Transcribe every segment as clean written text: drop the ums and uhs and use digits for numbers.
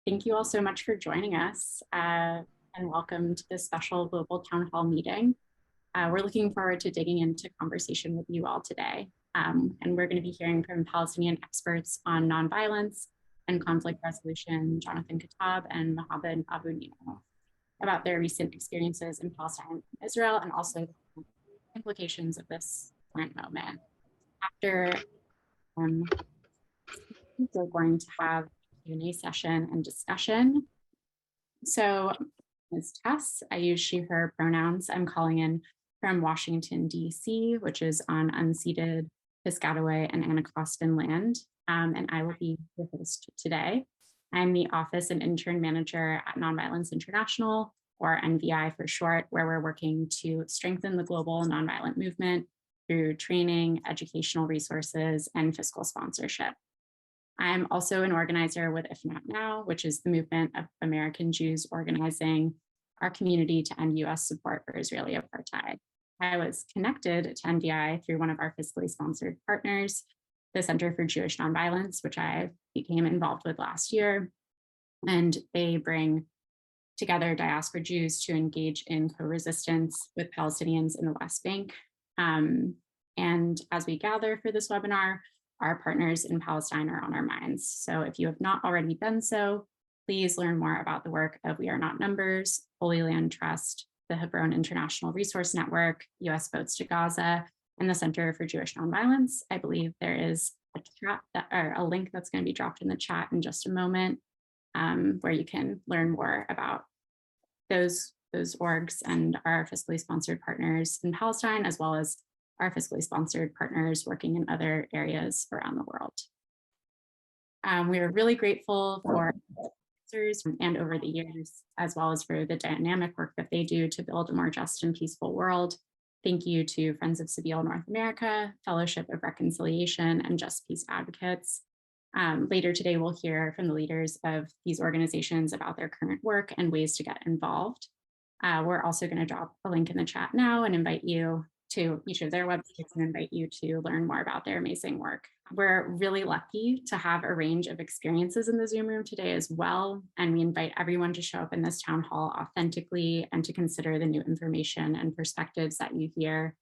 Thank you all so much for joining us and welcome to this special global town hall meeting. We're looking forward to digging into conversation with you all today. And we're going to be hearing from Palestinian experts on nonviolence and conflict resolution, Jonathan Kuttab and Mohammed Abu-Nimer, about their recent experiences in Palestine and Israel, and also the implications of this current moment. After we're going to have a Q&A session and discussion. So, Ms. Tess, I use she, her pronouns. I'm calling in from Washington, D.C., which is on unceded Piscataway and Anacostan land, and I will be your host today. I'm the Office and Intern Manager at Nonviolence International, or NVI for short, where we're working to strengthen the global nonviolent movement through training, educational resources, and fiscal sponsorship. I'm also an organizer with If Not Now, which is the movement of American Jews organizing our community to end US support for Israeli apartheid. I was connected to NDI through one of our fiscally sponsored partners, the Center for Jewish Nonviolence, which I became involved with last year. And they bring together diaspora Jews to engage in co-resistance with Palestinians in the West Bank. And as we gather for this webinar, our partners in Palestine are on our minds. So if you have not already done so, please learn more about the work of We Are Not Numbers, Holy Land Trust, the Hebron International Resource Network, US Votes to Gaza, and the Center for Jewish Nonviolence. I believe there is a link that's going to be dropped in the chat in just a moment, where you can learn more about those orgs and our fiscally sponsored partners in Palestine, as well as our fiscally sponsored partners working in other areas around the world. We are really grateful for answers and over the years, as well as for the dynamic work that they do to build a more just and peaceful world. Thank you to Friends of Sabeel North America, Fellowship of Reconciliation, and Just Peace Advocates. Later today, we'll hear from the leaders of these organizations about their current work and ways to get involved. We're also going to drop a link in the chat now and invite you to each of their websites and invite you to learn more about their amazing work. We're really lucky to have a range of experiences in the Zoom room today as well, and we invite everyone to show up in this town hall authentically and to consider the new information and perspectives that you hear.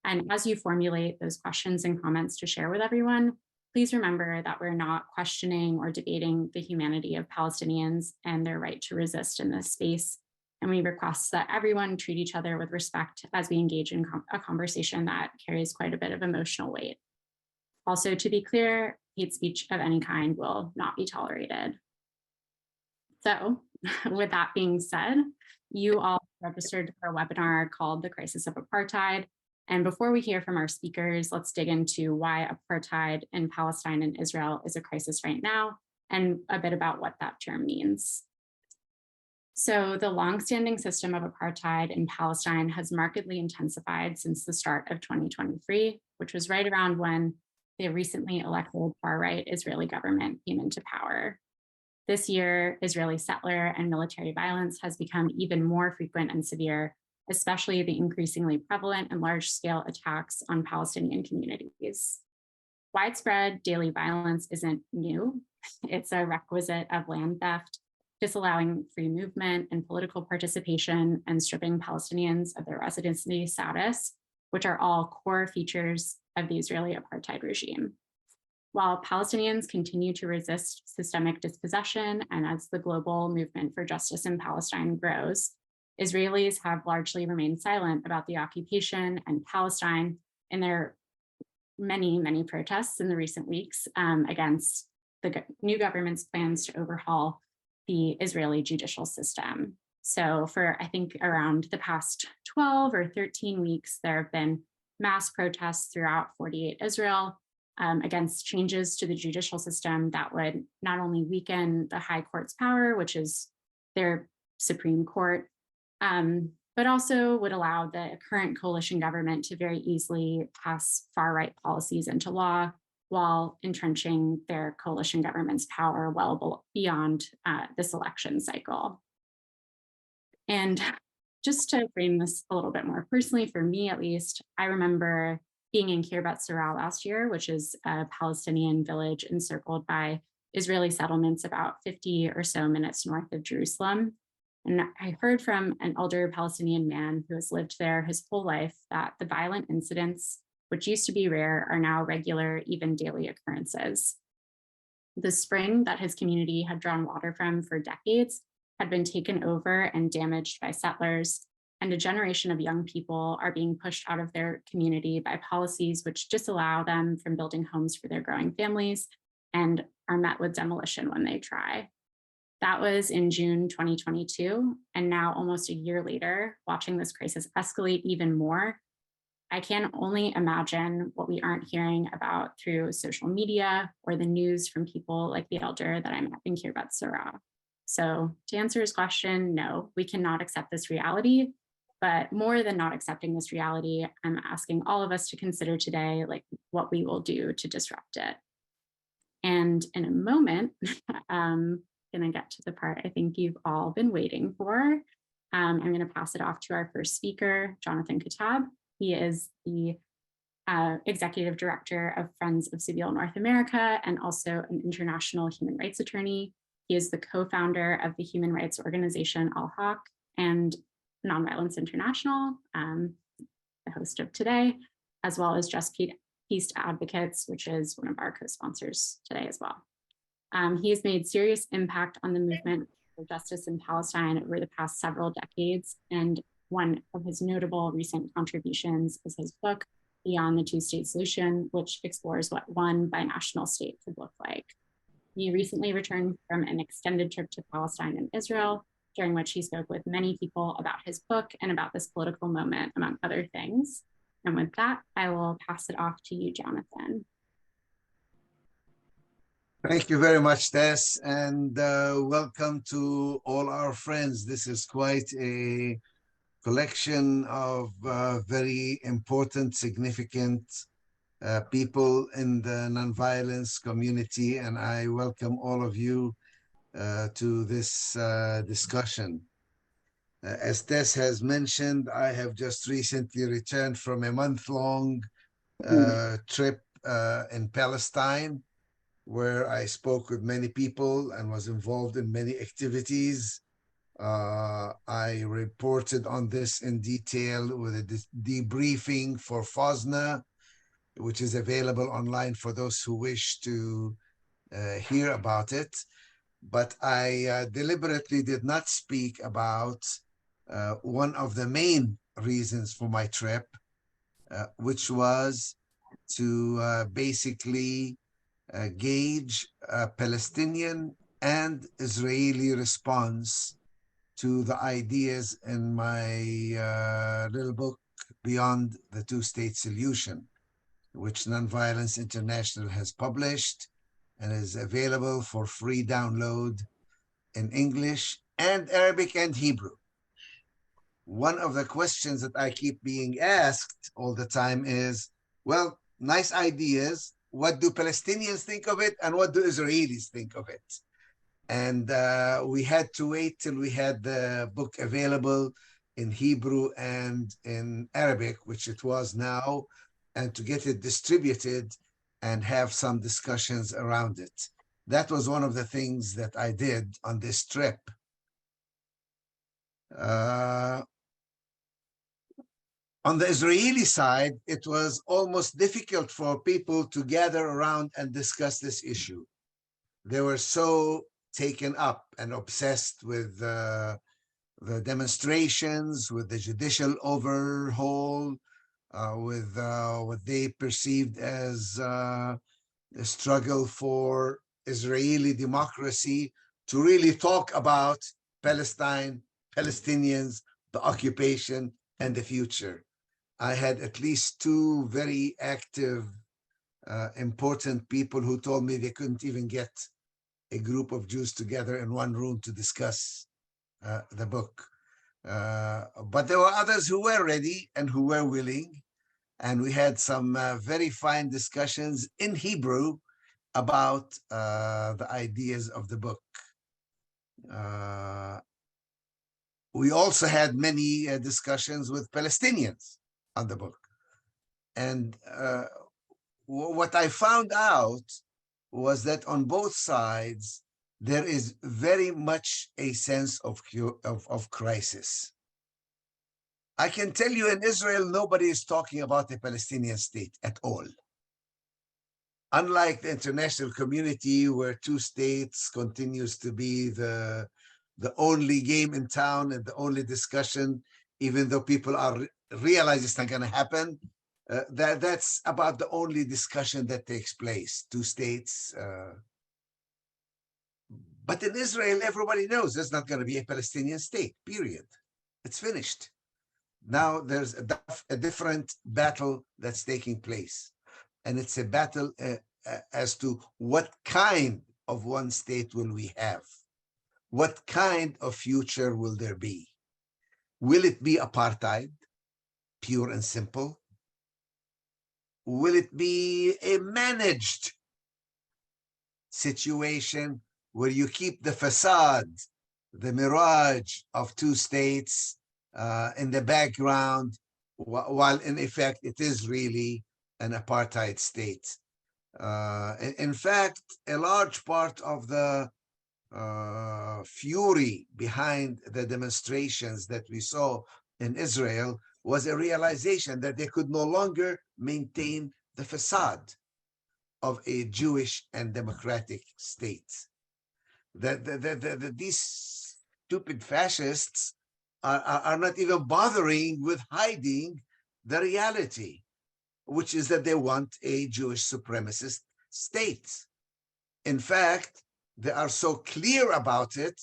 And as you formulate those questions and comments to share with everyone, please remember that we're not questioning or debating the humanity of Palestinians and their right to resist in this space. And we request that everyone treat each other with respect as we engage in a conversation that carries quite a bit of emotional weight. Also, to be clear, hate speech of any kind will not be tolerated. So with that being said, you all registered for a webinar called The Crisis of Apartheid. And before we hear from our speakers, let's dig into why apartheid in Palestine and Israel is a crisis right now, and a bit about what that term means. So the longstanding system of apartheid in Palestine has markedly intensified since the start of 2023, which was right around when the recently elected far-right Israeli government came into power. This year, Israeli settler and military violence has become even more frequent and severe, especially the increasingly prevalent and large-scale attacks on Palestinian communities. Widespread daily violence isn't new. It's a requisite of land theft, disallowing free movement and political participation, and stripping Palestinians of their residency status, which are all core features of the Israeli apartheid regime. While Palestinians continue to resist systemic dispossession, and as the global movement for justice in Palestine grows, Israelis have largely remained silent about the occupation and Palestine in their many, many protests in the recent weeks against the new government's plans to overhaul the Israeli judicial system. So for, I think, around the past 12 or 13 weeks, there have been mass protests throughout 48 Israel against changes to the judicial system that would not only weaken the High Court's power, which is their Supreme Court, but also would allow the current coalition government to very easily pass far-right policies into law while entrenching their coalition government's power well beyond this election cycle. And just to frame this a little bit more personally, for me at least, I remember being in Kirbet Sarah last year, which is a Palestinian village encircled by Israeli settlements about 50 or so minutes north of Jerusalem. And I heard from an elder Palestinian man who has lived there his whole life that the violent incidents, which used to be rare, are now regular, even daily occurrences. The spring that his community had drawn water from for decades had been taken over and damaged by settlers, and a generation of young people are being pushed out of their community by policies which disallow them from building homes for their growing families and are met with demolition when they try. That was in June 2022, and now almost a year later, watching this crisis escalate even more, I can only imagine what we aren't hearing about through social media or the news from people like the elder that I'm having here about Sarah. So to answer his question, no, we cannot accept this reality. But more than not accepting this reality, I'm asking all of us to consider today, like what we will do to disrupt it. And in a moment, I'm gonna get to the part I think you've all been waiting for. I'm gonna pass it off to our first speaker, Jonathan Kuttab. He is the executive director of Friends of Civil North America and also an international human rights attorney. He is the co-founder of the human rights organization Al-Haq and Nonviolence International, the host of today, as well as Just Peace Advocates, which is one of our co-sponsors today as well. He has made serious impact on the movement for justice in Palestine over the past several decades, and one of his notable recent contributions is his book, Beyond the Two-State Solution, which explores what one binational state could look like. He recently returned from an extended trip to Palestine and Israel, during which he spoke with many people about his book and about this political moment, among other things. And with that, I will pass it off to you, Jonathan. Thank you very much, Tess, and welcome to all our friends. This is quite a collection of very important, significant people in the nonviolence community, and I welcome all of you to this discussion. As Tess has mentioned, I have just recently returned from a month-long trip in Palestine, where I spoke with many people and was involved in many activities. I reported on this in detail with a debriefing for FOSNA, which is available online for those who wish to hear about it. But I deliberately did not speak about one of the main reasons for my trip, which was to basically gauge Palestinian and Israeli response to the ideas in my little book, Beyond the Two-State Solution, which Nonviolence International has published and is available for free download in English and Arabic and Hebrew. One of the questions that I keep being asked all the time is, well, nice ideas. What do Palestinians think of it? And what do Israelis think of it? And we had to wait till we had the book available in Hebrew and in Arabic, which it was now, and to get it distributed and have some discussions around it. That was one of the things that I did on this trip. On the Israeli side, it was almost difficult for people to gather around and discuss this issue. They were so taken up and obsessed with the demonstrations, with the judicial overhaul, with what they perceived as the struggle for Israeli democracy, to really talk about Palestine, Palestinians, the occupation, and the future. I had at least two very active, important people who told me they couldn't even get a group of Jews together in one room to discuss the book. But there were others who were ready and who were willing. And we had some very fine discussions in Hebrew about the ideas of the book. We also had many discussions with Palestinians on the book. And what I found out was that on both sides, there is very much a sense of crisis. I can tell you in Israel, nobody is talking about a Palestinian state at all. Unlike the international community, where two states continues to be the only game in town and the only discussion, even though people are realize it's not going to happen, that's about the only discussion that takes place. Two states. But in Israel, everybody knows there's not going to be a Palestinian state, period. It's finished. Now there's a different battle that's taking place. And it's a battle as to what kind of one state will we have? What kind of future will there be? Will it be apartheid, pure and simple? Will it be a managed situation where you keep the facade, the mirage of two states in the background, while in effect it is really an apartheid state? In fact, a large part of the fury behind the demonstrations that we saw in Israel was a realization that they could no longer maintain the facade of a Jewish and democratic state. That these stupid fascists are not even bothering with hiding the reality, which is that they want a Jewish supremacist state. In fact, they are so clear about it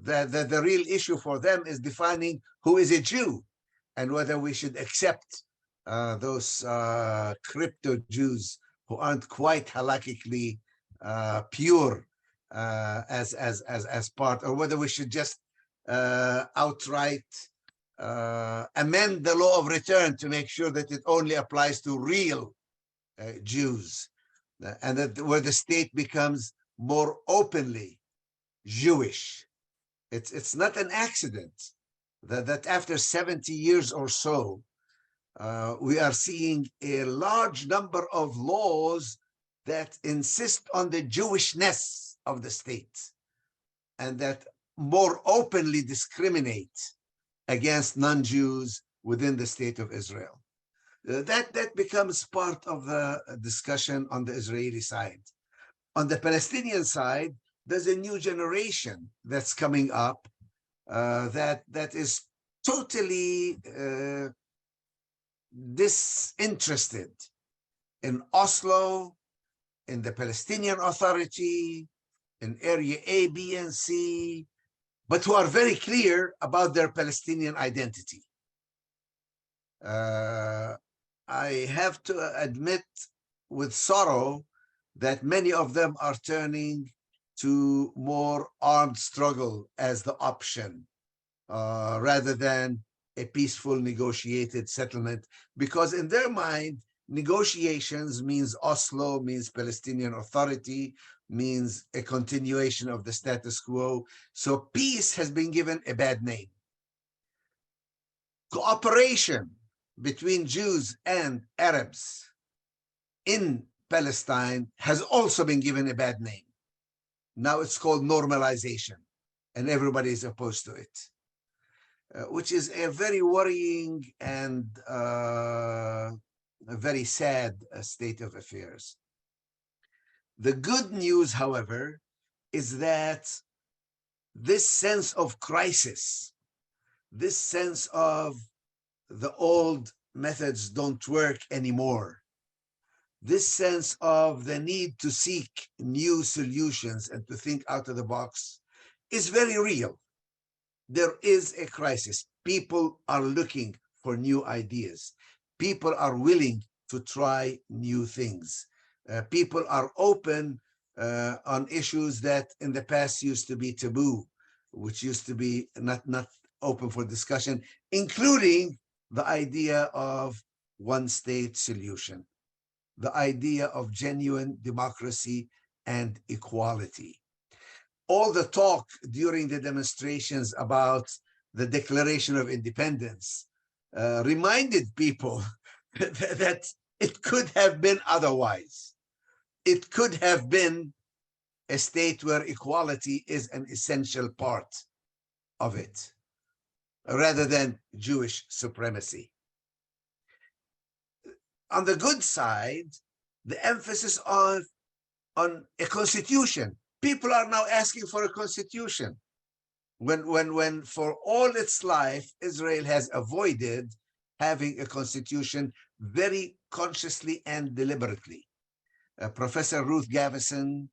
that the real issue for them is defining who is a Jew and whether we should accept those crypto Jews who aren't quite halakhically pure as part, or whether we should just outright amend the law of return to make sure that it only applies to real Jews, and that where the state becomes more openly Jewish. It's not an accident that after 70 years or so, we are seeing a large number of laws that insist on the Jewishness of the state and that more openly discriminate against non-Jews within the state of Israel. That becomes part of the discussion on the Israeli side. On the Palestinian side, there's a new generation that's coming up that is totally disinterested in Oslo, in the Palestinian Authority, in Area A, B, and C, but who are very clear about their Palestinian identity. I have to admit with sorrow that many of them are turning to more armed struggle as the option rather than a peaceful negotiated settlement, because in their mind, negotiations means Oslo, means Palestinian Authority, means a continuation of the status quo. So peace has been given a bad name. Cooperation between Jews and Arabs in Palestine has also been given a bad name. Now it's called normalization, and everybody is opposed to it, which is a very worrying and a very sad state of affairs. The good news, however, is that this sense of crisis, this sense of the old methods don't work anymore, this sense of the need to seek new solutions and to think out of the box is very real. There is a crisis. People are looking for new ideas. People are willing to try new things. People are open on issues that in the past used to be taboo, which used to be not open for discussion, including the idea of one state solution, the idea of genuine democracy and equality. All the talk during the demonstrations about the Declaration of Independence reminded people that it could have been otherwise. it could have been a state where equality is an essential part of it, rather than Jewish supremacy. On the good side, the emphasis on a constitution. People are now asking for a constitution. When for all its life, Israel has avoided having a constitution very consciously and deliberately. Professor Ruth Gavison,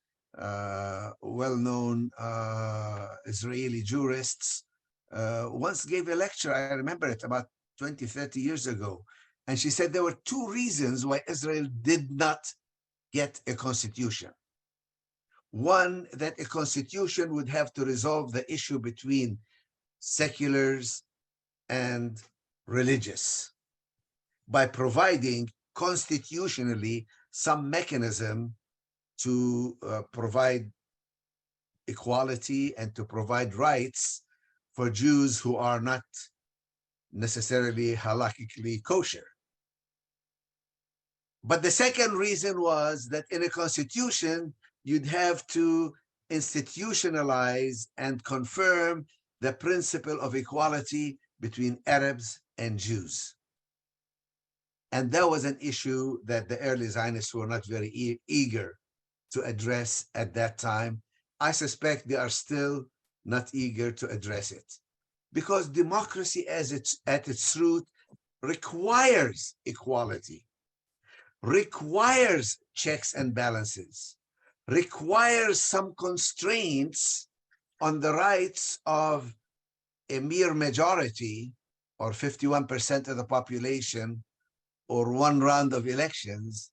well-known Israeli jurists, once gave a lecture, I remember it, about 20, 30 years ago. And she said there were two reasons why Israel did not get a constitution. One, that a constitution would have to resolve the issue between seculars and religious by providing constitutionally some mechanism to provide equality and to provide rights for Jews who are not necessarily halakhically kosher. But the second reason was that in a constitution, you'd have to institutionalize and confirm the principle of equality between Arabs and Jews. And that was an issue that the early Zionists were not very eager to address at that time. I suspect they are still not eager to address it, because democracy at its root requires equality, requires checks and balances, requires some constraints on the rights of a mere majority, or 51% of the population, or one round of elections,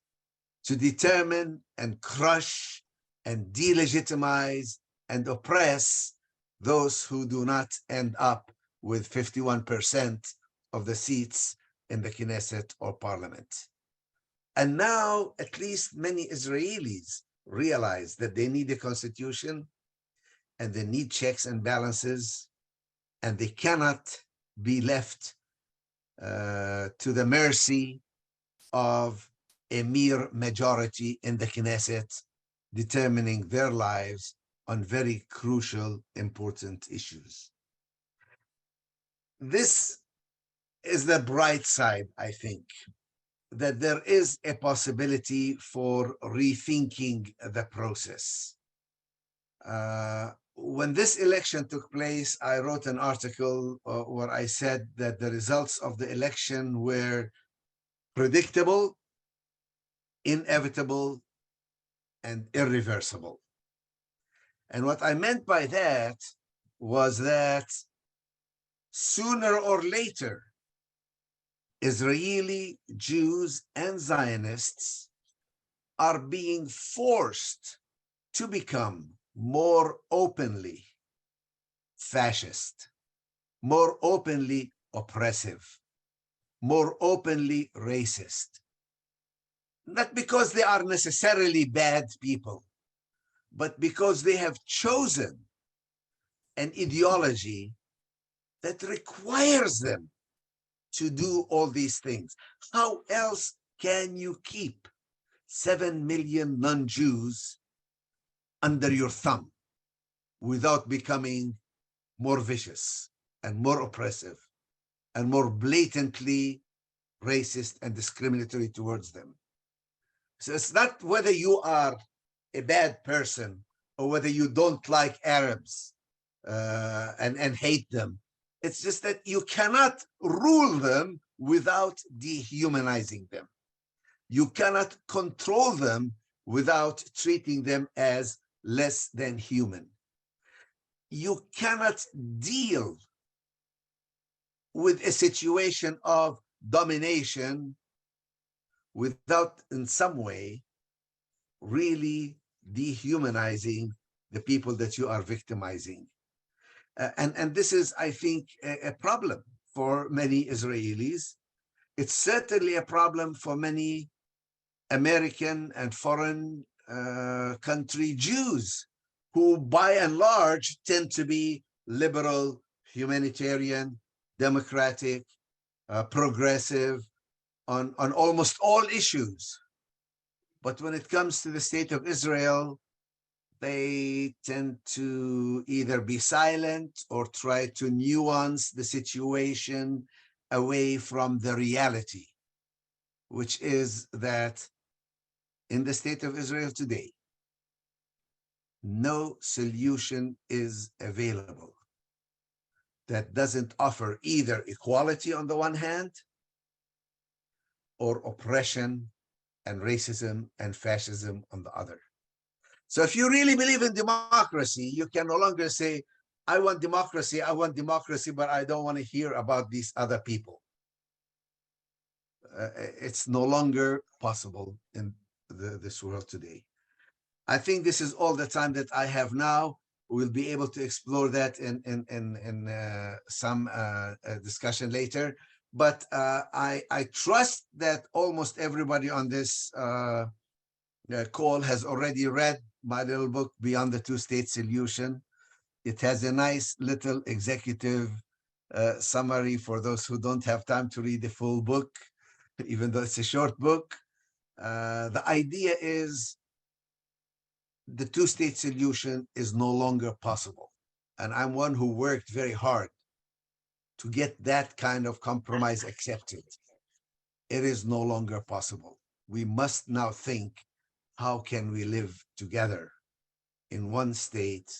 to determine and crush and delegitimize and oppress those who do not end up with 51% of the seats in the Knesset or parliament. And now at least many Israelis realize that they need a constitution and they need checks and balances, and they cannot be left to the mercy of a mere majority in the Knesset determining their lives on very crucial, important issues. This is the bright side, I think, that there is a possibility for rethinking the process. When this election took place, I wrote an article where I said that the results of the election were predictable, inevitable, and irreversible. And what I meant by that was that sooner or later, Israeli Jews and Zionists are being forced to become more openly fascist, more openly oppressive, more openly racist. Not because they are necessarily bad people, but because they have chosen an ideology that requires them to do all these things. How else can you keep 7 million non-Jews under your thumb without becoming more vicious and more oppressive and more blatantly racist and discriminatory towards them? So it's not whether you are a bad person or whether you don't like Arabs and hate them. It's just that you cannot rule them without dehumanizing them. You cannot control them without treating them as less than human. You cannot deal with a situation of domination without in some way really dehumanizing the people that you are victimizing. And this is, I think, a problem for many Israelis. It's certainly a problem for many American and foreign country Jews, who by and large tend to be liberal, humanitarian, democratic, progressive on almost all issues. But when it comes to the state of Israel, they tend to either be silent or try to nuance the situation away from the reality, which is that in the state of Israel today, no solution is available that doesn't offer either equality on the one hand or oppression and racism and fascism on the other. So if you really believe in democracy, you can no longer say, I want democracy, but I don't want to hear about these other people. It's no longer possible in this world today. I think this is all the time that I have now. We'll be able to explore that in some discussion later. But I trust that almost everybody on this call has already read my little book, Beyond the Two-State Solution. It has a nice little executive summary for those who don't have time to read the full book, even though it's a short book. The idea is the two-state solution is no longer possible. And I'm one who worked very hard to get that kind of compromise accepted. It is no longer possible. We must now think, how can we live together in one state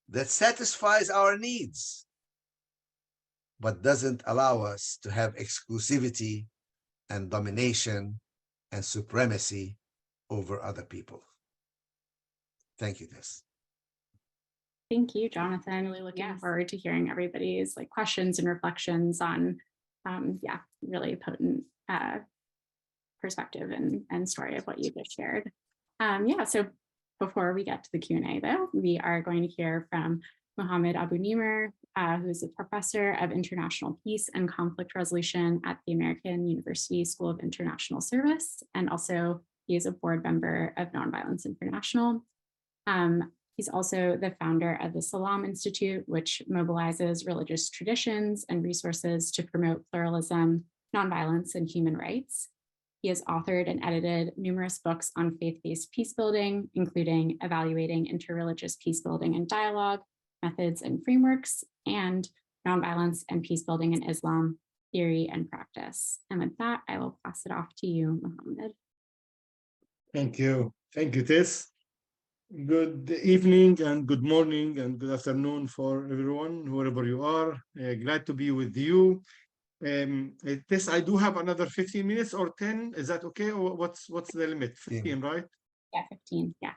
that satisfies our needs, but doesn't allow us to have exclusivity and domination and supremacy over other people? Thank you, Tess. Thank you, Jonathan. Really looking forward to hearing everybody's questions and reflections on, really potent perspective and story of what you just shared. So before we get to the Q&A, though, we are going to hear from Mohammed Abu-Nimer, who is a professor of international peace and conflict resolution at the American University School of International Service, and also he is a board member of Nonviolence International. He's also the founder of the Salam Institute, which mobilizes religious traditions and resources to promote pluralism, nonviolence, and human rights. He has authored and edited numerous books on faith-based peacebuilding, including Evaluating Interreligious Peacebuilding and Dialogue, Methods and Frameworks, and Nonviolence and Peacebuilding in Islam, Theory and Practice. And with that, I will pass it off to you, Mohammed. Thank you. Thank you, Tess. Good evening and good morning and good afternoon for everyone, wherever you are. Glad to be with you. Tess, I do have another 15 minutes or 10. Is that okay? Or what's the limit? 15, right? Yeah, 15. Yeah.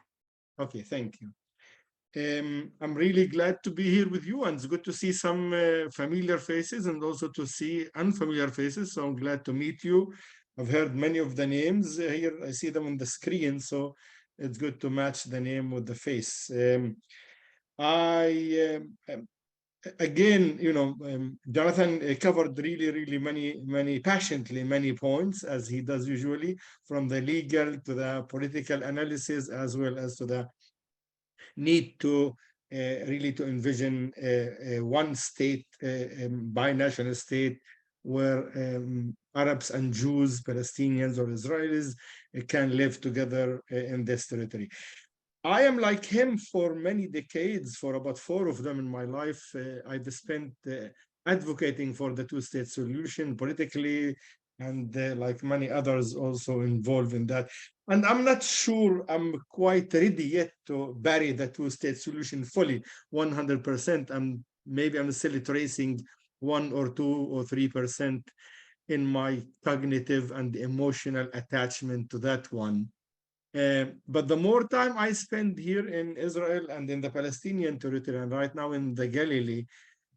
Okay, thank you. I'm really glad to be here with you, and it's good to see some familiar faces and also to see unfamiliar faces. So I'm glad to meet you. I've heard many of the names here. I see them on the screen, so it's good to match the name with the face. Again, Jonathan covered really many passionately many points, as he does usually, from the legal to the political analysis, as well as to the need to really to envision a one state, binational state, where Arabs and Jews, Palestinians or Israelis can live together in this territory. I am like him for many decades, for about 4 of them in my life. I've spent advocating for the two-state solution politically, and like many others also involved in that. And I'm not sure I'm quite ready yet to bury the two-state solution fully, 100%. Maybe I'm still tracing 1 or 2 or 3% in my cognitive and emotional attachment to that one. But the more time I spend here in Israel and in the Palestinian territory, and right now in the Galilee,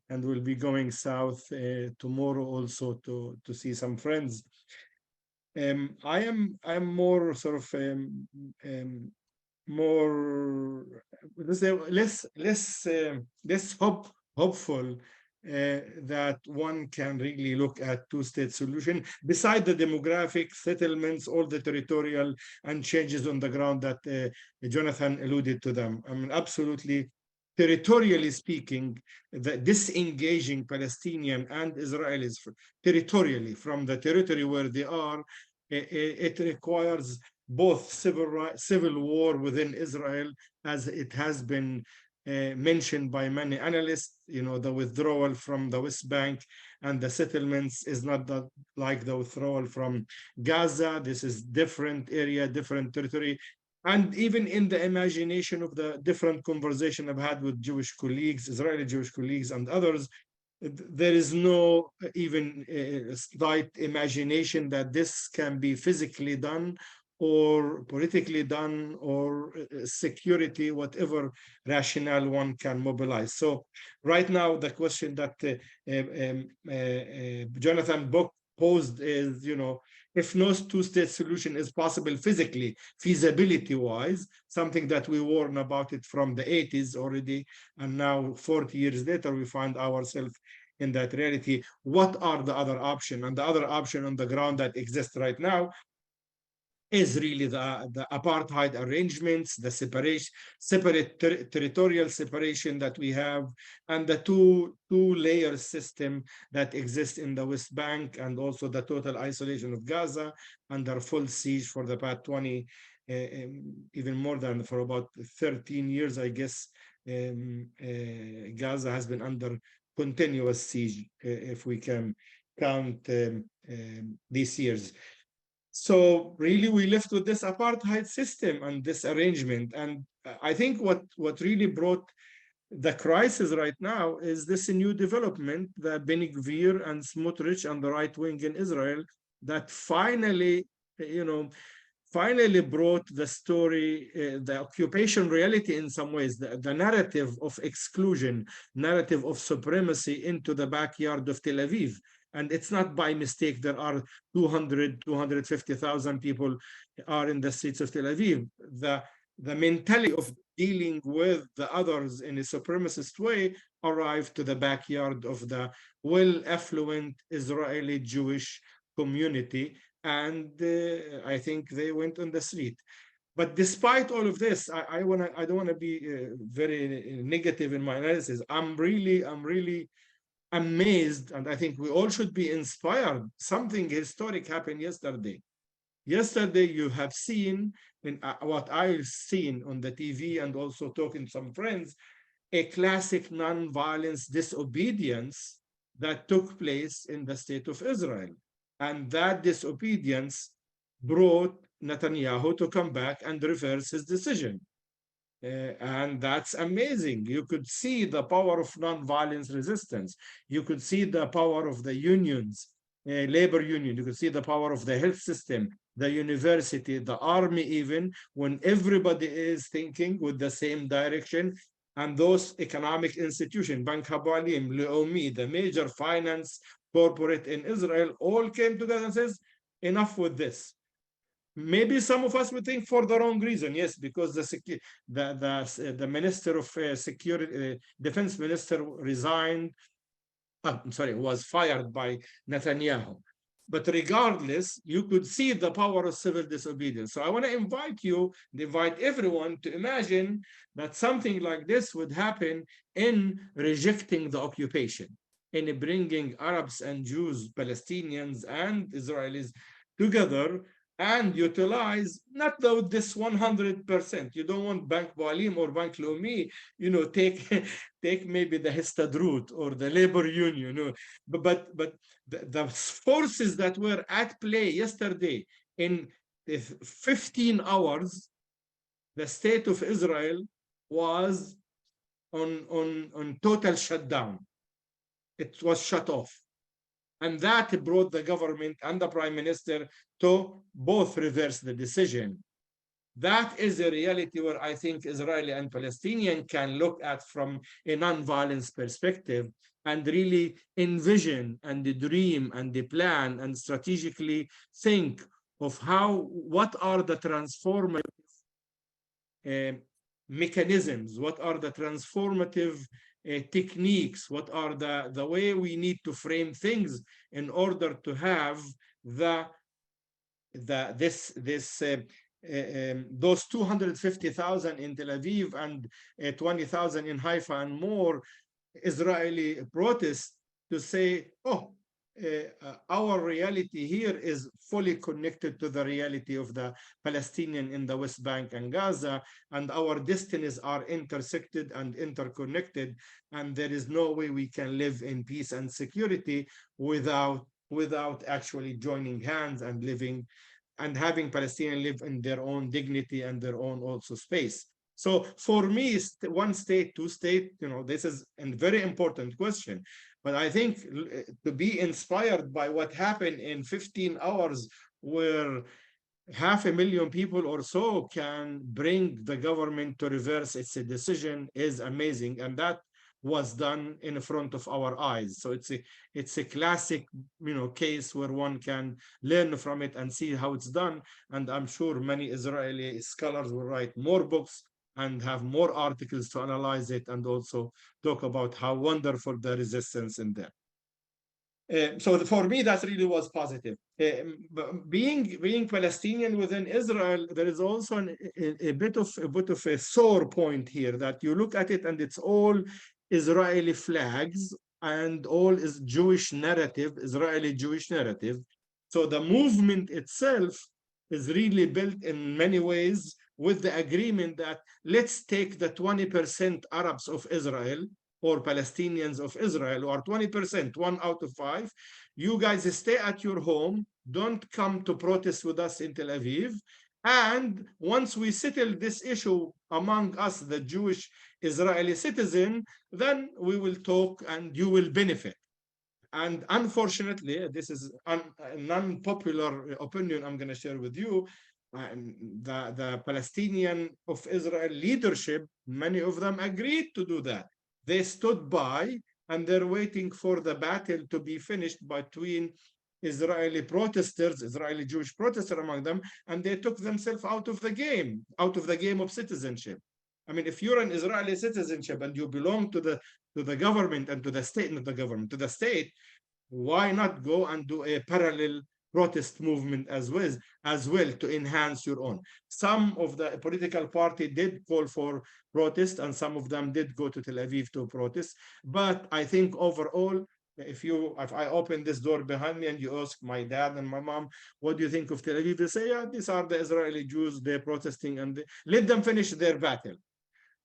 and we'll be going south tomorrow also to see some friends. I'm more sort of more, let's say, less hopeful that one can really look at two-state solution, beside the demographic settlements, all the territorial and changes on the ground that Jonathan alluded to them. I mean, absolutely, territorially speaking, the disengaging Palestinian and Israelis territorially from the territory where they are, it requires both civil war within Israel, as it has been mentioned by many analysts. The withdrawal from the West Bank and the settlements is not like the withdrawal from Gaza. This is different area, different territory. And even in the imagination of the different conversation I've had with Jewish colleagues, Israeli Jewish colleagues and others, there is no even slight imagination that this can be physically done or politically done or security, whatever rationale one can mobilize. So right now, the question that Jonathan Book posed is, if no two-state solution is possible physically, feasibility-wise, something that we warned about it from the 80s already, and now 40 years later, we find ourselves in that reality. What are the other options? And the other option on the ground that exists right now is really the apartheid arrangements, the separate territorial separation that we have, and the two-layer system that exists in the West Bank, and also the total isolation of Gaza under full siege for the past 20, even more than for about 13 years, I guess. Gaza has been under continuous siege, if we can count these years. So really, we left with this apartheid system and this arrangement. And I think what really brought the crisis right now is this new development, the Ben Gvir and Smotrich and the right wing in Israel, that finally, finally brought the story, the occupation reality in some ways, the narrative of exclusion, narrative of supremacy into the backyard of Tel Aviv. And it's not by mistake. There are 250,000 people are in the streets of Tel Aviv. The mentality of dealing with the others in a supremacist way arrived to the backyard of the well-affluent Israeli Jewish community. And I think they went on the street. But despite all of this, I don't want to be very negative in my analysis. I'm really amazed, and I think we all should be inspired. Something historic happened yesterday. Yesterday, you have seen, in what I've seen on the TV and also talking to some friends, a classic non-violence disobedience that took place in the state of Israel. And that disobedience brought Netanyahu to come back and reverse his decision. And that's amazing. You could see the power of non-violence resistance. You could see the power of the unions, labor union. You could see the power of the health system, the university, the army, even when everybody is thinking with the same direction. And those economic institutions, Bank Hapoalim, Leumi, the major finance corporate in Israel, all came together and says, enough with this. Maybe some of us would think for the wrong reason, yes, because the minister of security, defense minister resigned. I'm sorry, was fired by Netanyahu. But regardless, you could see the power of civil disobedience. So I want to invite everyone to imagine that something like this would happen in rejecting the occupation, in bringing Arabs and Jews, Palestinians and Israelis together and utilize not though this 100%. You don't want Bank Boalim or Bank Leumi, take maybe the Histadrut or the labor union, but the forces that were at play yesterday in 15 hours, the state of Israel was on total shutdown. It was shut off. And that brought the government and the prime minister to both reverse the decision. That is a reality where I think Israeli and Palestinian can look at from a non-violence perspective and really envision and dream and plan and strategically think of what are the transformative mechanisms, what are the transformative techniques, what are the way we need to frame things in order to have those 250,000 in Tel Aviv and 20,000 in Haifa and more Israeli protests to say, oh, our reality here is fully connected to the reality of the Palestinian in the West Bank and Gaza, and our destinies are intersected and interconnected, and there is no way we can live in peace and security without actually joining hands and living and having Palestinians live in their own dignity and their own also space. So for me, one state, two state, this is a very important question. But I think to be inspired by what happened in 15 hours, where 500,000 people or so can bring the government to reverse its decision, is amazing. And that was done in front of our eyes. So it's a classic, case where one can learn from it and see how it's done. And I'm sure many Israeli scholars will write more books and have more articles to analyze it, and also talk about how wonderful the resistance in there. So for me, that really was positive. Being Palestinian within Israel, there is also a bit of a sore point here, that you look at it and it's all Israeli flags and all is Jewish narrative, Israeli Jewish narrative. So the movement itself is really built in many ways with the agreement that let's take the 20% Arabs of Israel or Palestinians of Israel, or 20%, 1 out of 5. You guys stay at your home, don't come to protest with us in Tel Aviv. And once we settle this issue among us, the Jewish Israeli citizen, then we will talk and you will benefit. And unfortunately, this is an unpopular opinion I'm going to share with you. The Palestinian of Israel leadership, many of them agreed to do that. They stood by and they're waiting for the battle to be finished between Israeli protesters, Israeli Jewish protesters among them, and they took themselves out of the game of citizenship. I mean, if you're an Israeli citizenship and you belong to the government and to the state, not the government, to the state, why not go and do a parallel protest movement as well to enhance your own? Some of the political party did call for protest, and some of them did go to Tel Aviv to protest. But I think overall, if I open this door behind me and you ask my dad and my mom, what do you think of Tel Aviv? They say, yeah, these are the Israeli Jews, they're protesting, and let them finish their battle.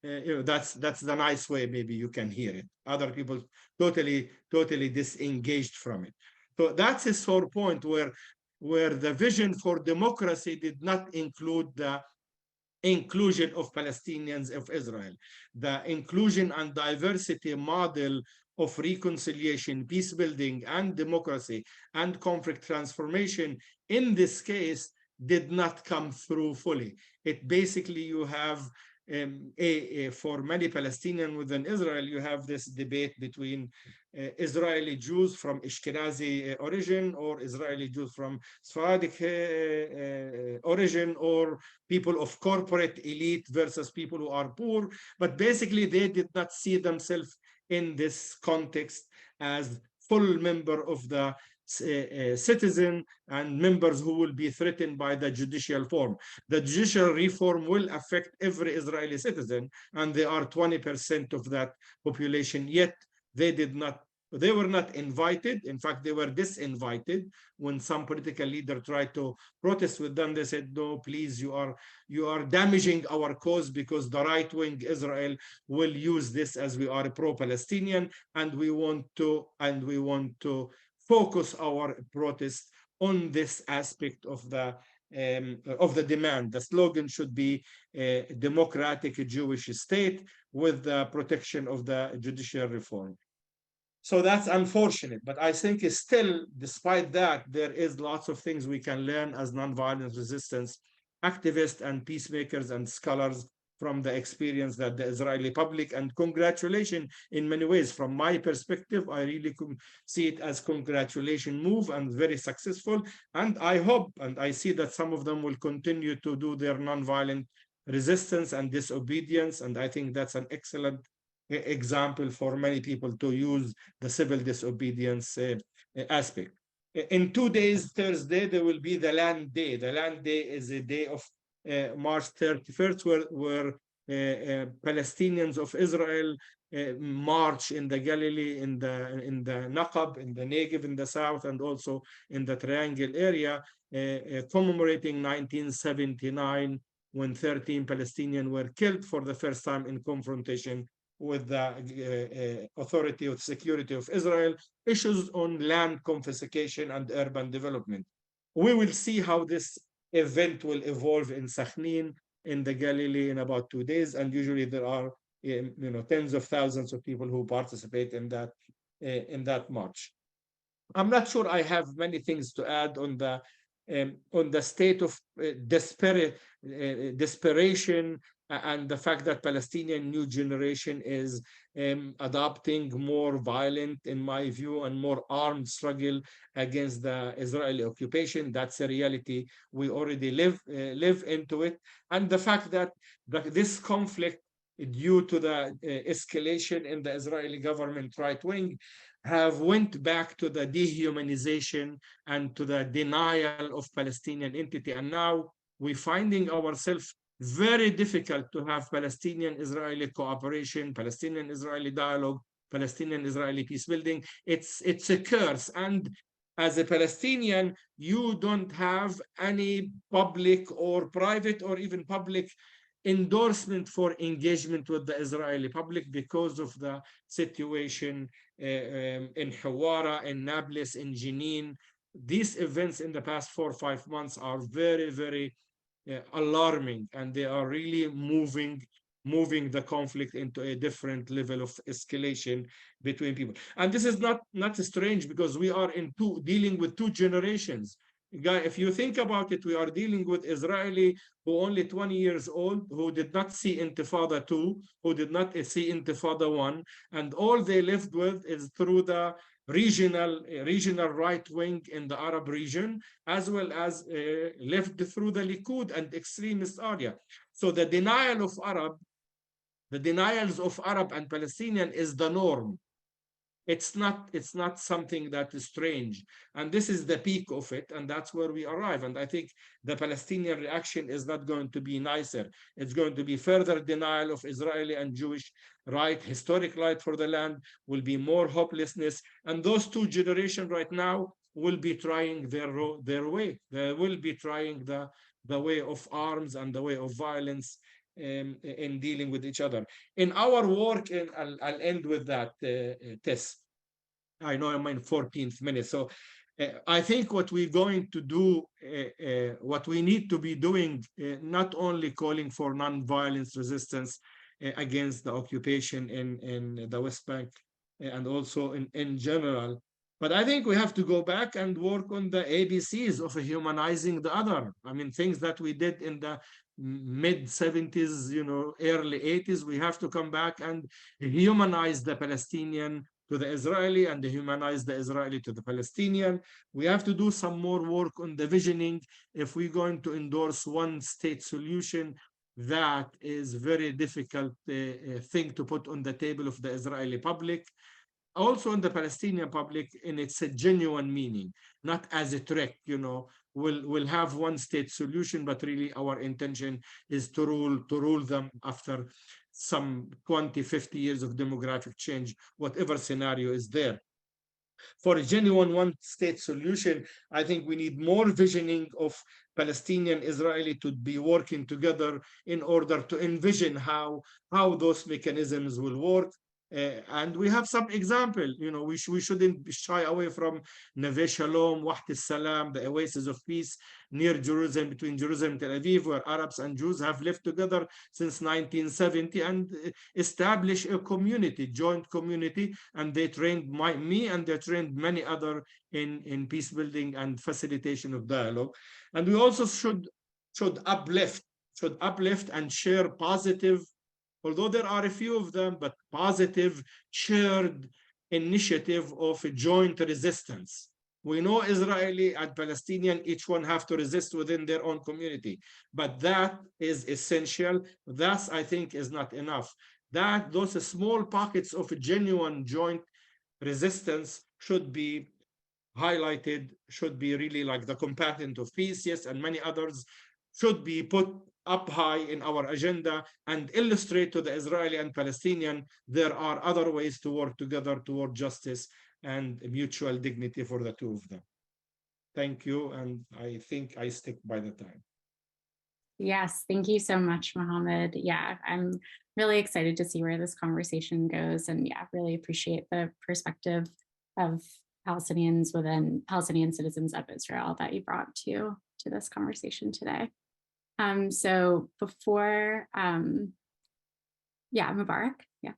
That's the nice way maybe you can hear it. Other people totally disengaged from it. So that's a sore point where the vision for democracy did not include the inclusion of Palestinians of Israel. The inclusion and diversity model of reconciliation, peace building, and democracy and conflict transformation in this case did not come through fully. It basically, you have for many Palestinians within Israel, you have this debate between Israeli Jews from Ashkenazi origin, or Israeli Jews from Sephardic origin, or people of corporate elite versus people who are poor. But basically, they did not see themselves in this context as full member of the citizen and members who will be threatened by the judicial reform. The judicial reform will affect every Israeli citizen, and they are 20% of that population, yet they were not invited. In fact, they were disinvited. When some political leader tried to protest with them, they said, no, please, you are damaging our cause, because the right-wing Israel will use this as we are pro-Palestinian, and we want to focus our protest on this aspect of the demand. The slogan should be a democratic Jewish state with the protection of the judicial reform. So that's unfortunate, but I think still, despite that, there is lots of things we can learn as nonviolent resistance activists and peacemakers and scholars from the experience that the Israeli public, and congratulations in many ways. From my perspective, I really see it as congratulation move and very successful. And I hope, and I see that some of them will continue to do their nonviolent resistance and disobedience. And I think that's an excellent example for many people to use the civil disobedience aspect. In 2 days, Thursday, there will be the Land Day. The Land Day is a day of March 31st, where Palestinians of Israel march in the Galilee, in the Naqab, in the Negev in the south, and also in the Triangle area, commemorating 1979, when 13 Palestinians were killed for the first time in confrontation with the authority of security of Israel, issues on land confiscation and urban development. We will see how this event will evolve in Sakhnin, in the Galilee, in about 2 days, and usually there are tens of thousands of people who participate in that march. I'm not sure I have many things to add on the state of desperation and the fact that Palestinian new generation is adopting more violent, in my view, and more armed struggle against the Israeli occupation. That's a reality. We already live into it. And the fact that this conflict, due to the escalation in the Israeli government right wing, have went back to the dehumanization and to the denial of Palestinian entity. And now we're finding ourselves very difficult to have Palestinian-Israeli cooperation, Palestinian-Israeli dialogue, Palestinian-Israeli peace building. It's a curse. And as a Palestinian, you don't have any public or private or even public endorsement for engagement with the Israeli public because of the situation in Hawara, in Nablus, in Jenin. These events in the past 4 or 5 months are very, very alarming, and they are really moving the conflict into a different level of escalation between people. And this is not strange, because we are dealing with 2 generations. If you think about it, we are dealing with Israeli who only 20 years old, who did not see Intifada 2, who did not see Intifada 1, and all they lived with is through the regional right wing in the Arab region, as well as lived through the Likud and extremist area. So the denials of Arab and Palestinian is the norm. It's not something that is strange. And this is the peak of it, and that's where we arrive. And I think the Palestinian reaction is not going to be nicer. It's going to be further denial of Israeli and Jewish right, historic right for the land, will be more hopelessness. And those 2 generations right now will be trying their way. They will be trying the way of arms and the way of violence in dealing with each other. In our work, and I'll end with that, Tess. I know I'm in 14th minute. So I think what we're going to do, what we need to be doing, not only calling for non-violence resistance against the occupation in the West Bank and also in general, but I think we have to go back and work on the ABCs of humanizing the other. I mean, things that we did in the mid 70s, early 80s, we have to come back and humanize the Palestinian to the Israeli and humanize the Israeli to the Palestinian. We have to do some more work on the visioning. If we're going to endorse one state solution, that is very difficult thing to put on the table of the Israeli public. Also in the Palestinian public, in its a genuine meaning, not as a trick, we'll have one state solution, but really our intention is to rule them after some 20, 50 years of demographic change, whatever scenario is there. For a genuine one state solution, I think we need more visioning of Palestinian Israeli to be working together in order to envision how those mechanisms will work. And we have some example, we shouldn't shy away from Neve Shalom, Waht al-Salam, the oasis of peace near Jerusalem, between Jerusalem and Tel Aviv, where Arabs and Jews have lived together since 1970 and established a community, joint community, and they trained me and they trained many other in peace building and facilitation of dialogue. And we also should uplift and share positive, although there are a few of them, but positive shared initiative of a joint resistance. We know Israeli and Palestinian, each one have to resist within their own community, but that is essential. That, I think, is not enough. Those small pockets of a genuine joint resistance should be highlighted, should be really like the combatant of peace, yes, and many others should be put up high in our agenda and illustrate to the Israeli and Palestinian there are other ways to work together toward justice and mutual dignity for the two of them. Thank you, and I think I stick by the time. Yes, thank you so much, Mohammed. Yeah, I'm really excited to see where this conversation goes, and yeah, really appreciate the perspective of Palestinians within Palestinian citizens of Israel that you brought to this conversation today. So before, yeah, Mubarak, yeah.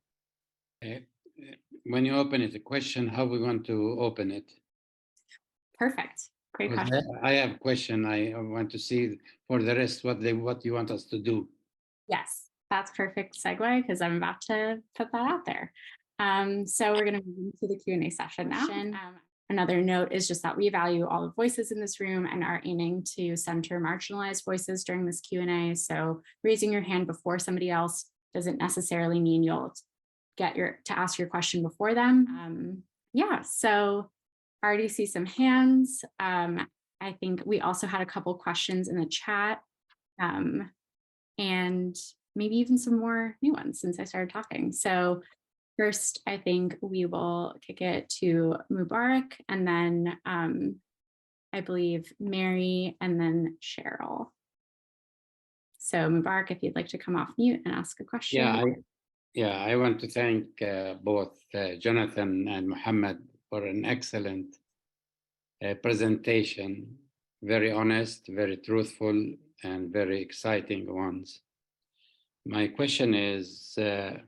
When you open it, a question, how we want to open it? Perfect. Great question. I have a question. I want to see for the rest what you want us to do. Yes, that's perfect segue because I'm about to put that out there. So we're going to move into the Q&A session now. Another note is just that we value all the voices in this room and are aiming to center marginalized voices during this Q&A. So raising your hand before somebody else doesn't necessarily mean you'll get to ask your question before them. Yeah, so I already see some hands. I think we also had a couple questions in the chat, and maybe even some more new ones since I started talking. So first, I think we will kick it to Mubarak, and then I believe Mary, and then Cheryl. So Mubarak, if you'd like to come off mute and ask a question. I want to thank both Jonathan and Mohammed for an excellent presentation, very honest, very truthful, and very exciting ones. My question is, the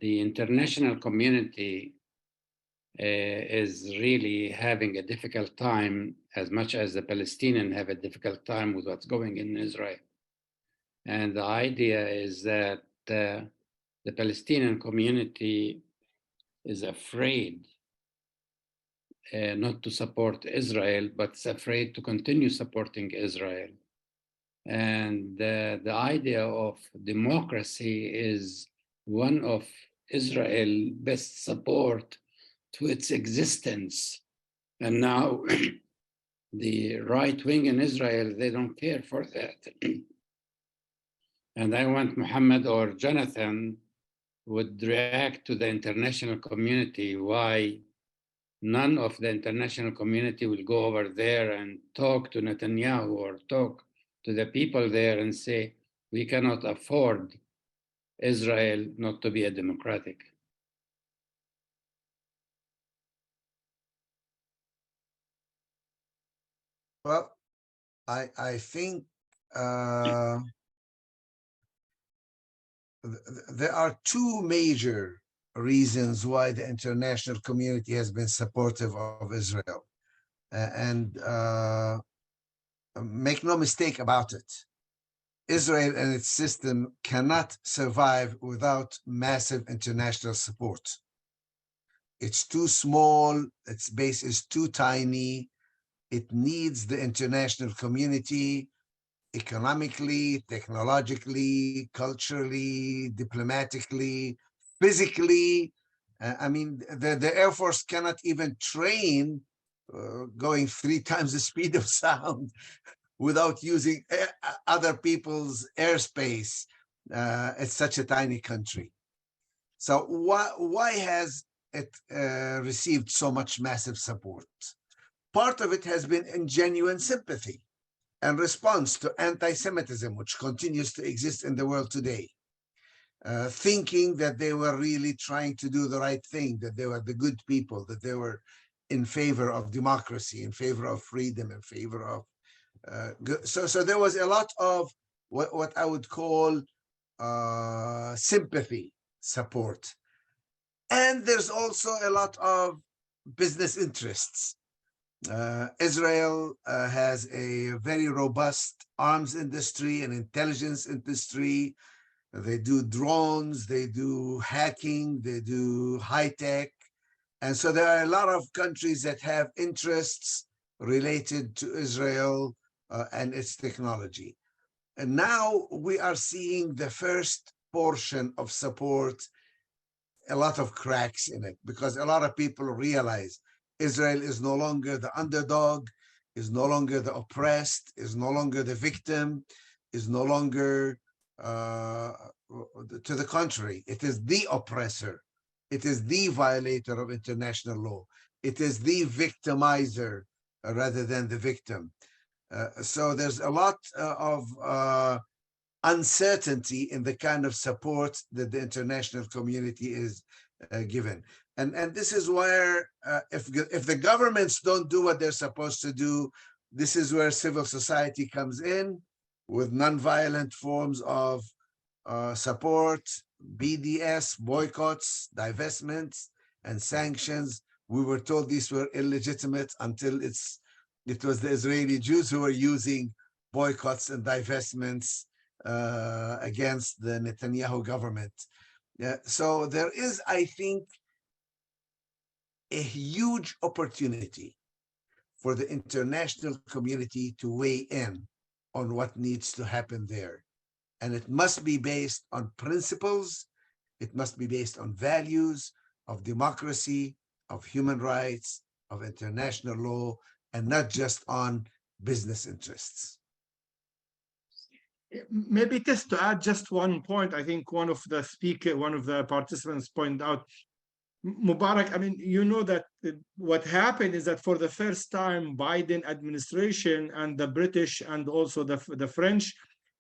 international community is really having a difficult time, as much as the Palestinians have a difficult time with what's going in Israel. And the idea is that the Palestinian community is afraid not to support Israel, but is afraid to continue supporting Israel. And the idea of democracy is one of Israel's best support to its existence. And now the right wing in Israel, they don't care for that. And I want Mohammed or Jonathan would react to the international community, why none of the international community will go over there and talk to Netanyahu or talk to the people there and say, we cannot afford Israel not to be a democratic. Well, I think there are two major reasons why the international community has been supportive of Israel. And make no mistake about it, Israel and its system cannot survive without massive international support. It's too small, its base is too tiny. It needs the international community economically, technologically, culturally, diplomatically, physically. I mean, the Air Force cannot even train going 3 times the speed of sound without using other people's airspace. It's such a tiny country. So why has it received so much massive support? Part of it has been in genuine sympathy and response to anti-Semitism, which continues to exist in the world today. Thinking that they were really trying to do the right thing, that they were the good people, that they were in favor of democracy, in favor of freedom, in favor of so there was a lot of what I would call sympathy support. And there's also a lot of business interests. Israel has a very robust arms industry and intelligence industry. They do drones, they do hacking, they do high tech. And so there are a lot of countries that have interests related to Israel and its technology. And now we are seeing the first portion of support, a lot of cracks in it, because a lot of people realize Israel is no longer the underdog. is no longer the oppressed, is no longer the victim, is no longer, to the contrary, it is the oppressor. It is the violator of international law. It is the victimizer rather than the victim. So there's a lot of uncertainty in the kind of support that the international community is given. And this is where if the governments don't do what they're supposed to do, this is where civil society comes in with nonviolent forms of support, BDS, boycotts, divestments, and sanctions. We were told these were illegitimate until it was the Israeli Jews who were using boycotts and divestments against the Netanyahu government. So there is, I think, a huge opportunity for the international community to weigh in on what needs to happen there. And it must be based on principles. It must be based on values of democracy, of human rights, of international law, and not just on business interests. Maybe just to add just one point, I think one of the participants pointed out, Mubarak, I mean, you know that what happened is that for the first time, Biden administration and the British and also the French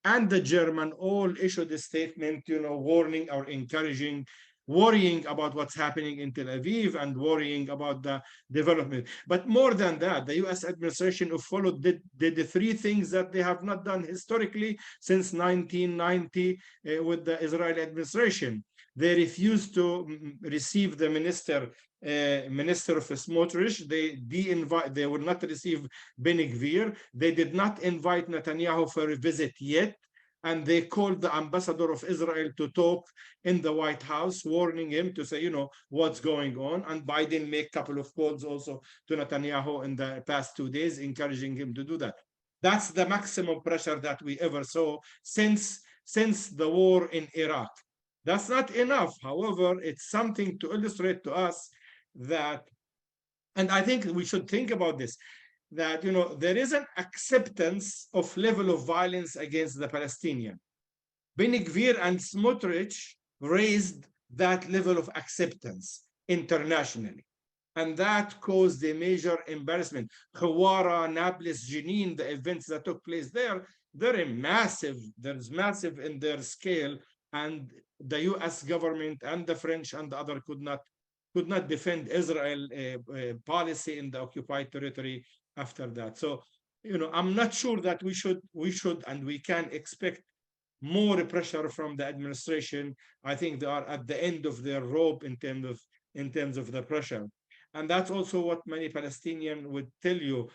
and the German all issued a statement, warning or encouraging, worrying about what's happening in Tel Aviv and worrying about the development. But more than that, the US administration who followed did the three things that they have not done historically since 1990 with the Israeli administration. They refused to receive the minister of Smotrich. They would not receive Beni Gvir. They did not invite Netanyahu for a visit yet. And they called the ambassador of Israel to talk in the White House, warning him to say, what's going on. And Biden made a couple of calls also to Netanyahu in the past 2 days, encouraging him to do that. That's the maximum pressure that we ever saw since the war in Iraq. That's not enough. However, it's something to illustrate to us that, and I think we should think about this, that there is an acceptance of level of violence against the Palestinian. Beni Gvir and Smotrich raised that level of acceptance internationally, and that caused a major embarrassment. Hawara, Nablus, Jenin, the events that took place there, they're massive in their scale, and the US government and the French and the other could not defend Israel policy in the occupied territory after that. So, I'm not sure that we should and we can expect more pressure from the administration. I think they are at the end of their rope in terms of the pressure. And that's also what many Palestinians would tell you.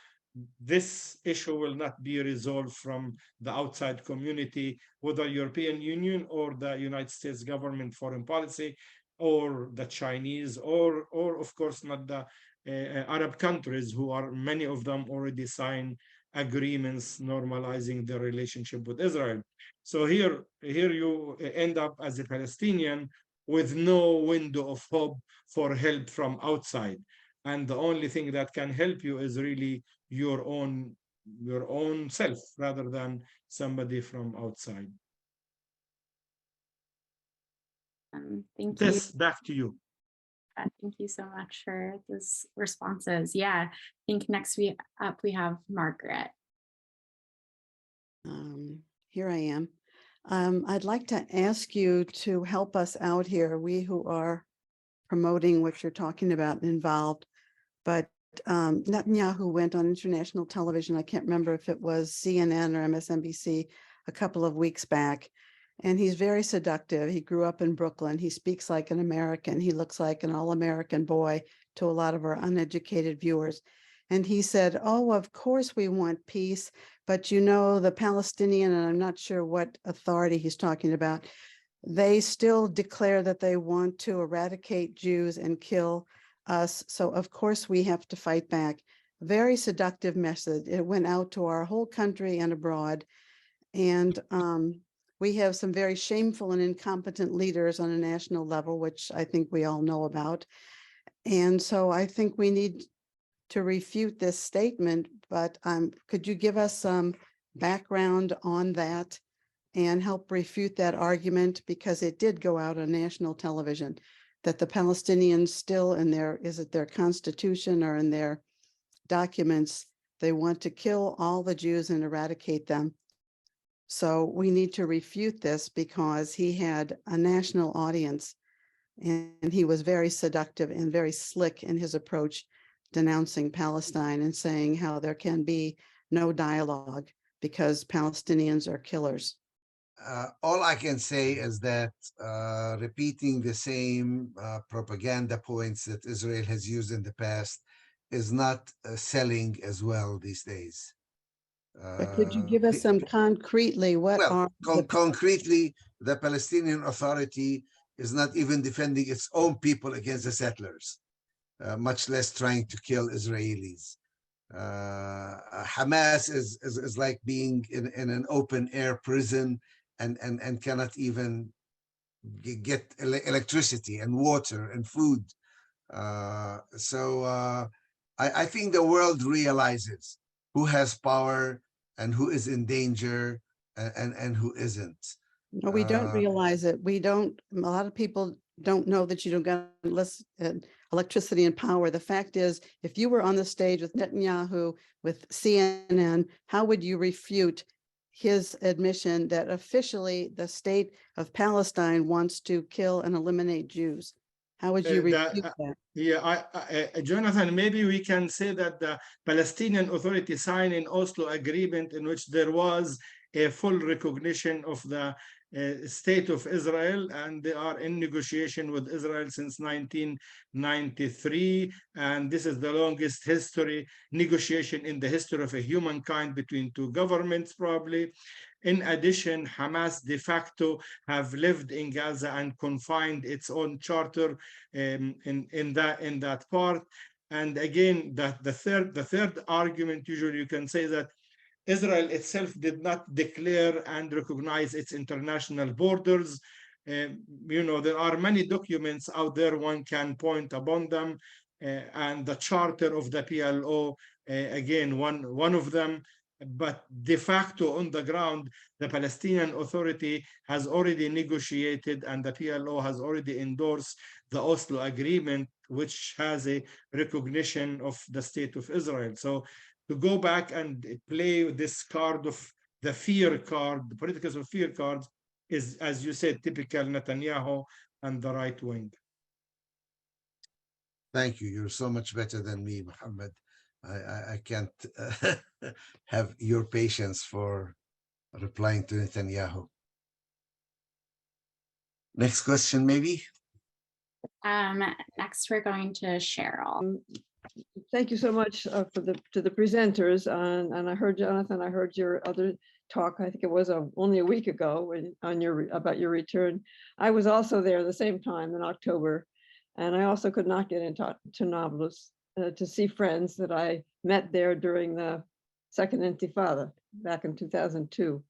This issue will not be resolved from the outside community, whether European Union or the United States government foreign policy, or the Chinese, or of course not the Arab countries, who are many of them already signed agreements normalizing their relationship with Israel. So here you end up as a Palestinian with no window of hope for help from outside. And the only thing that can help you is really your own self, rather than somebody from outside. Thank Tess, you. back to you. Thank you so much for those responses. Yeah, I think next up we have Margaret. Here I am. I'd like to ask you to help us out here, we who are promoting what you're talking about involved. But Netanyahu went on international television. I can't remember if it was CNN or MSNBC a couple of weeks back. And he's very seductive. He grew up in Brooklyn. He speaks like an American. He looks like an all-American boy to a lot of our uneducated viewers. And he said, oh, of course we want peace, but the Palestinian, and I'm not sure what authority he's talking about, they still declare that they want to eradicate Jews and kill us. So of course we have to fight back. Very seductive message. It went out to our whole country and abroad. And we have some very shameful and incompetent leaders on a national level, which I think we all know about. And so I think we need to refute this statement, but could you give us some background on that and help refute that argument? Because it did go out on national television that the Palestinians still in their, is it their constitution or in their documents, they want to kill all the Jews and eradicate them. So we need to refute this because he had a national audience and he was very seductive and very slick in his approach, denouncing Palestine and saying how there can be no dialogue because Palestinians are killers. All I can say is that repeating the same propaganda points that Israel has used in the past is not selling as well these days. But could you give us some concretely what are concretely, the Palestinian Authority is not even defending its own people against the settlers, much less trying to kill Israelis. Hamas is like being in an open air prison and cannot even get electricity and water and food. I think the world realizes who has power and who is in danger and who isn't. No, we don't realize it. We don't, a lot of people don't know that you don't got electricity and power. The fact is, if you were on the stage with Netanyahu, with CNN, how would you refute his admission that officially the state of Palestine wants to kill and eliminate Jews? How would you refute that? Yeah, Jonathan, maybe we can say that the Palestinian Authority signed an Oslo agreement in which there was a full recognition of the state of Israel, and they are in negotiation with Israel since 1993, and this is the longest negotiation in the history of humankind between two governments, probably. In addition, Hamas de facto have lived in Gaza and confined its own charter in that part. And again, the third argument, usually you can say that Israel itself did not declare and recognize its international borders. There are many documents out there, one can point upon them, and the charter of the PLO, again, one of them. But de facto on the ground, the Palestinian Authority has already negotiated and the PLO has already endorsed the Oslo Agreement, which has a recognition of the state of Israel. So to go back and play this card of the fear card, the politics of fear cards, is, as you said, typical Netanyahu and the right wing. Thank you. You're so much better than me, Mohammed. I can't have your patience for replying to Netanyahu. Next question, maybe. Next, we're going to Cheryl. Thank you so much to the presenters. And I heard, Jonathan, I heard your other talk. I think it was only a week ago about your return. I was also there at the same time in October, and I also could not get into Nablus to see friends that I met there during the second Intifada back in 2002.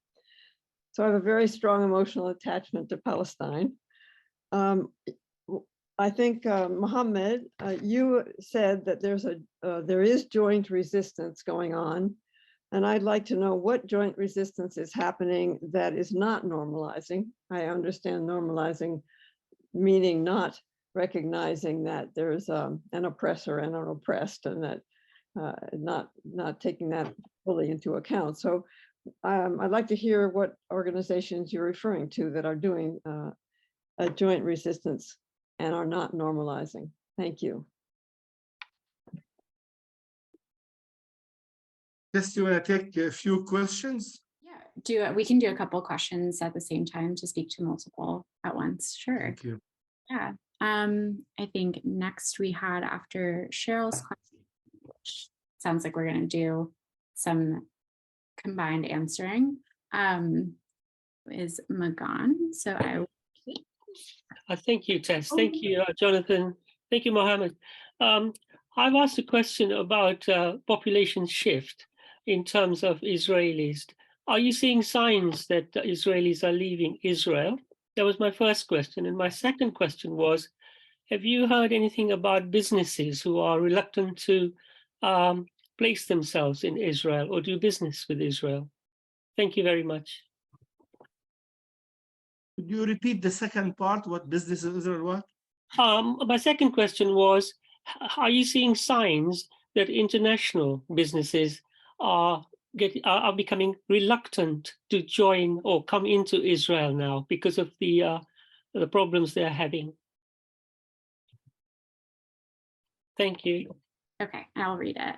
So I have a very strong emotional attachment to Palestine. I think, Mohammed, you said that there is joint resistance going on, and I'd like to know what joint resistance is happening that is not normalizing. I understand normalizing meaning not recognizing that there's an oppressor and an oppressed, and that not taking that fully into account. So I'd like to hear what organizations you're referring to that are doing a joint resistance and are not normalizing. Thank you. Just you want to take a few questions? Yeah, we can do a couple questions at the same time to speak to multiple at once. Sure. Thank you. Yeah. I think next we had, after Cheryl's question, which sounds like we're going to do some combined answering, is Magan. So thank you, Tess. Thank you, Jonathan. Thank you, Mohammed. I've asked a question about population shift in terms of Israelis. Are you seeing signs that Israelis are leaving Israel? That was my first question. And my second question was, have you heard anything about businesses who are reluctant to place themselves in Israel or do business with Israel? Thank you very much. Could you repeat the second part? What business is Israel? What? My second question was, are you seeing signs that international businesses are becoming reluctant to join or come into Israel now because of the problems they're having? Thank you. Okay, I'll read it.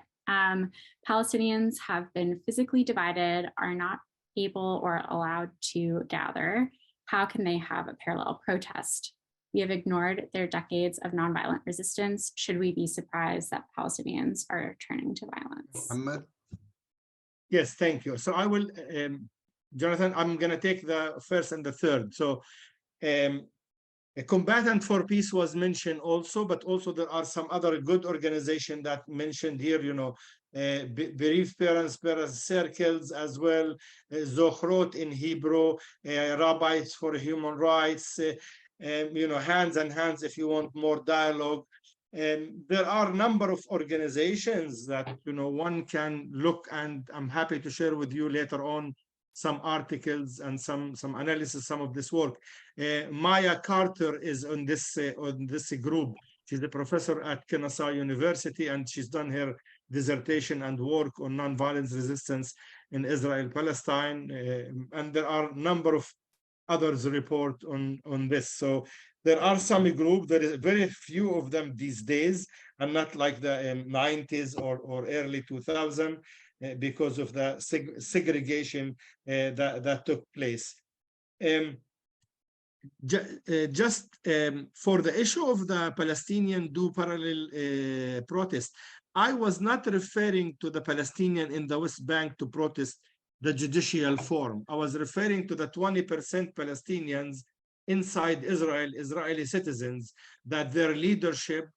Palestinians have been physically divided, are not able or allowed to gather. How can they have a parallel protest? We have ignored their decades of nonviolent resistance. Should we be surprised that Palestinians are turning to violence? Muhammad? Yes, thank you. So I will, Jonathan, I'm going to take the first and the third. So a combatant for peace was mentioned also, but also there are some other good organizations that mentioned here, you know, bereaved parents circles as well, Zochrot in Hebrew, rabbis for human rights, you know, hands and hands if you want more dialogue. And there are a number of organizations that, you know, one can look, and I'm happy to share with you later on some articles and some analysis, some of this work. Maya Carter is on this group. She's a professor at Kennesaw University, and she's done her dissertation and work on nonviolence resistance in Israel, Palestine. And there are a number of others report on this. So there are some groups, there is very few of them these days, and not like the 90s or early 2000, because of the segregation that took place. Just for the issue of the Palestinian do parallel protest, I was not referring to the Palestinian in the West Bank to protest the judicial form. I was referring to the 20% Palestinians inside Israel, Israeli citizens, that their leadership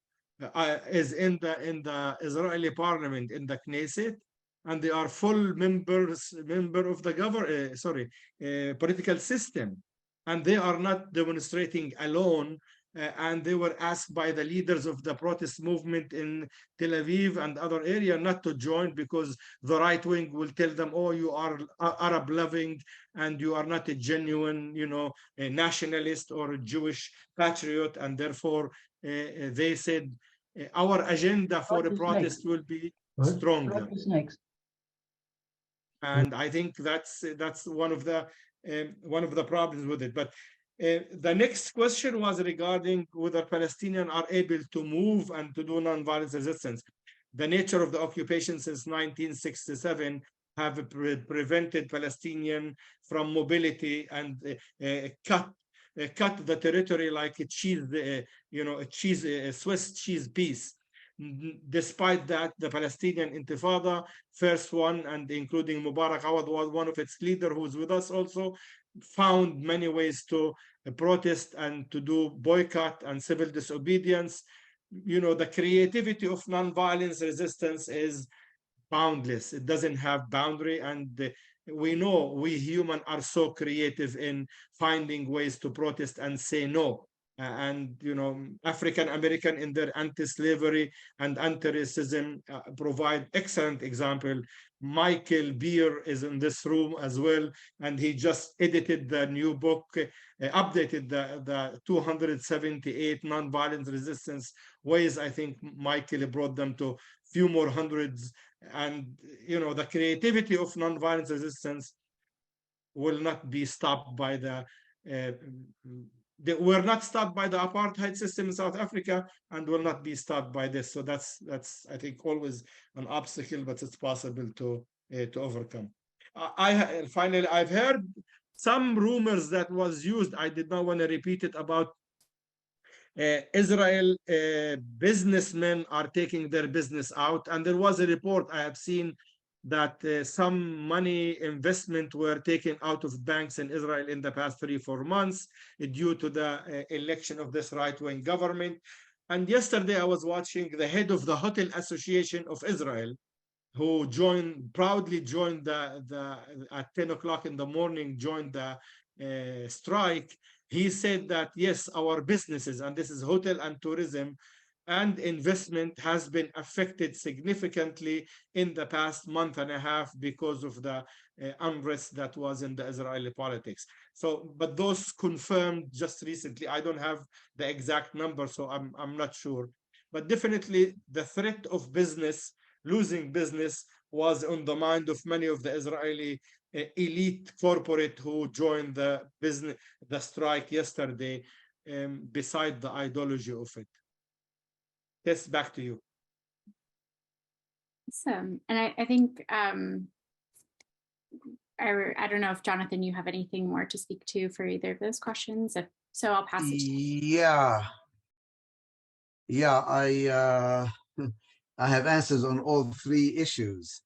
is in the Israeli parliament, in the Knesset, and they are full member of the political system, and they are not demonstrating alone. And they were asked by the leaders of the protest movement in Tel Aviv and other area not to join, because the right wing will tell them, oh, you are Arab loving and you are not a genuine, you know, a nationalist or a Jewish patriot. And therefore they said our agenda for a protest will be stronger. And I think that's one of the problems with it. But the next question was regarding whether Palestinians are able to move and to do nonviolent resistance. The nature of the occupation since 1967 have prevented Palestinians from mobility and cut the territory like a cheese, you know, a Swiss cheese piece. Despite that, the Palestinian Intifada, first one, and including Mubarak Awad was one of its leaders, who's with us also, found many ways to protest and to do boycott and civil disobedience. You know, the creativity of nonviolence resistance is boundless. It doesn't have boundary, and we know we humans are so creative in finding ways to protest and say no. And you know, African American in their anti-slavery and anti-racism provide excellent example. Michael Beer is in this room as well, and he just edited the new book, updated the 278 nonviolent resistance ways. I think Michael brought them to few more hundreds. And you know, the creativity of nonviolent resistance will not be stopped by they were not stopped by the apartheid system in South Africa, and will not be stopped by this. So that's I think always an obstacle, but it's possible to overcome. Finally, I've heard some rumors that was used. I did not want to repeat it, about Israel businessmen are taking their business out, and there was a report I have seen that some money investment were taken out of banks in Israel in the past 3-4 months due to the election of this right-wing government. And yesterday I was watching the head of the Hotel Association of Israel, who proudly joined at 10 o'clock in the morning, joined the strike. He said that, yes, our businesses, and this is hotel and tourism, and investment has been affected significantly in the past month and a half because of the unrest that was in the Israeli politics. So, but those confirmed just recently. I don't have the exact number, so I'm not sure. But definitely the threat of business, losing business, was on the mind of many of the Israeli elite corporate who joined the strike yesterday, beside the ideology of it. Tess, back to you. Awesome. And I think, I don't know if Jonathan, you have anything more to speak to for either of those questions. If so, I'll pass it to you. I have answers on all three issues.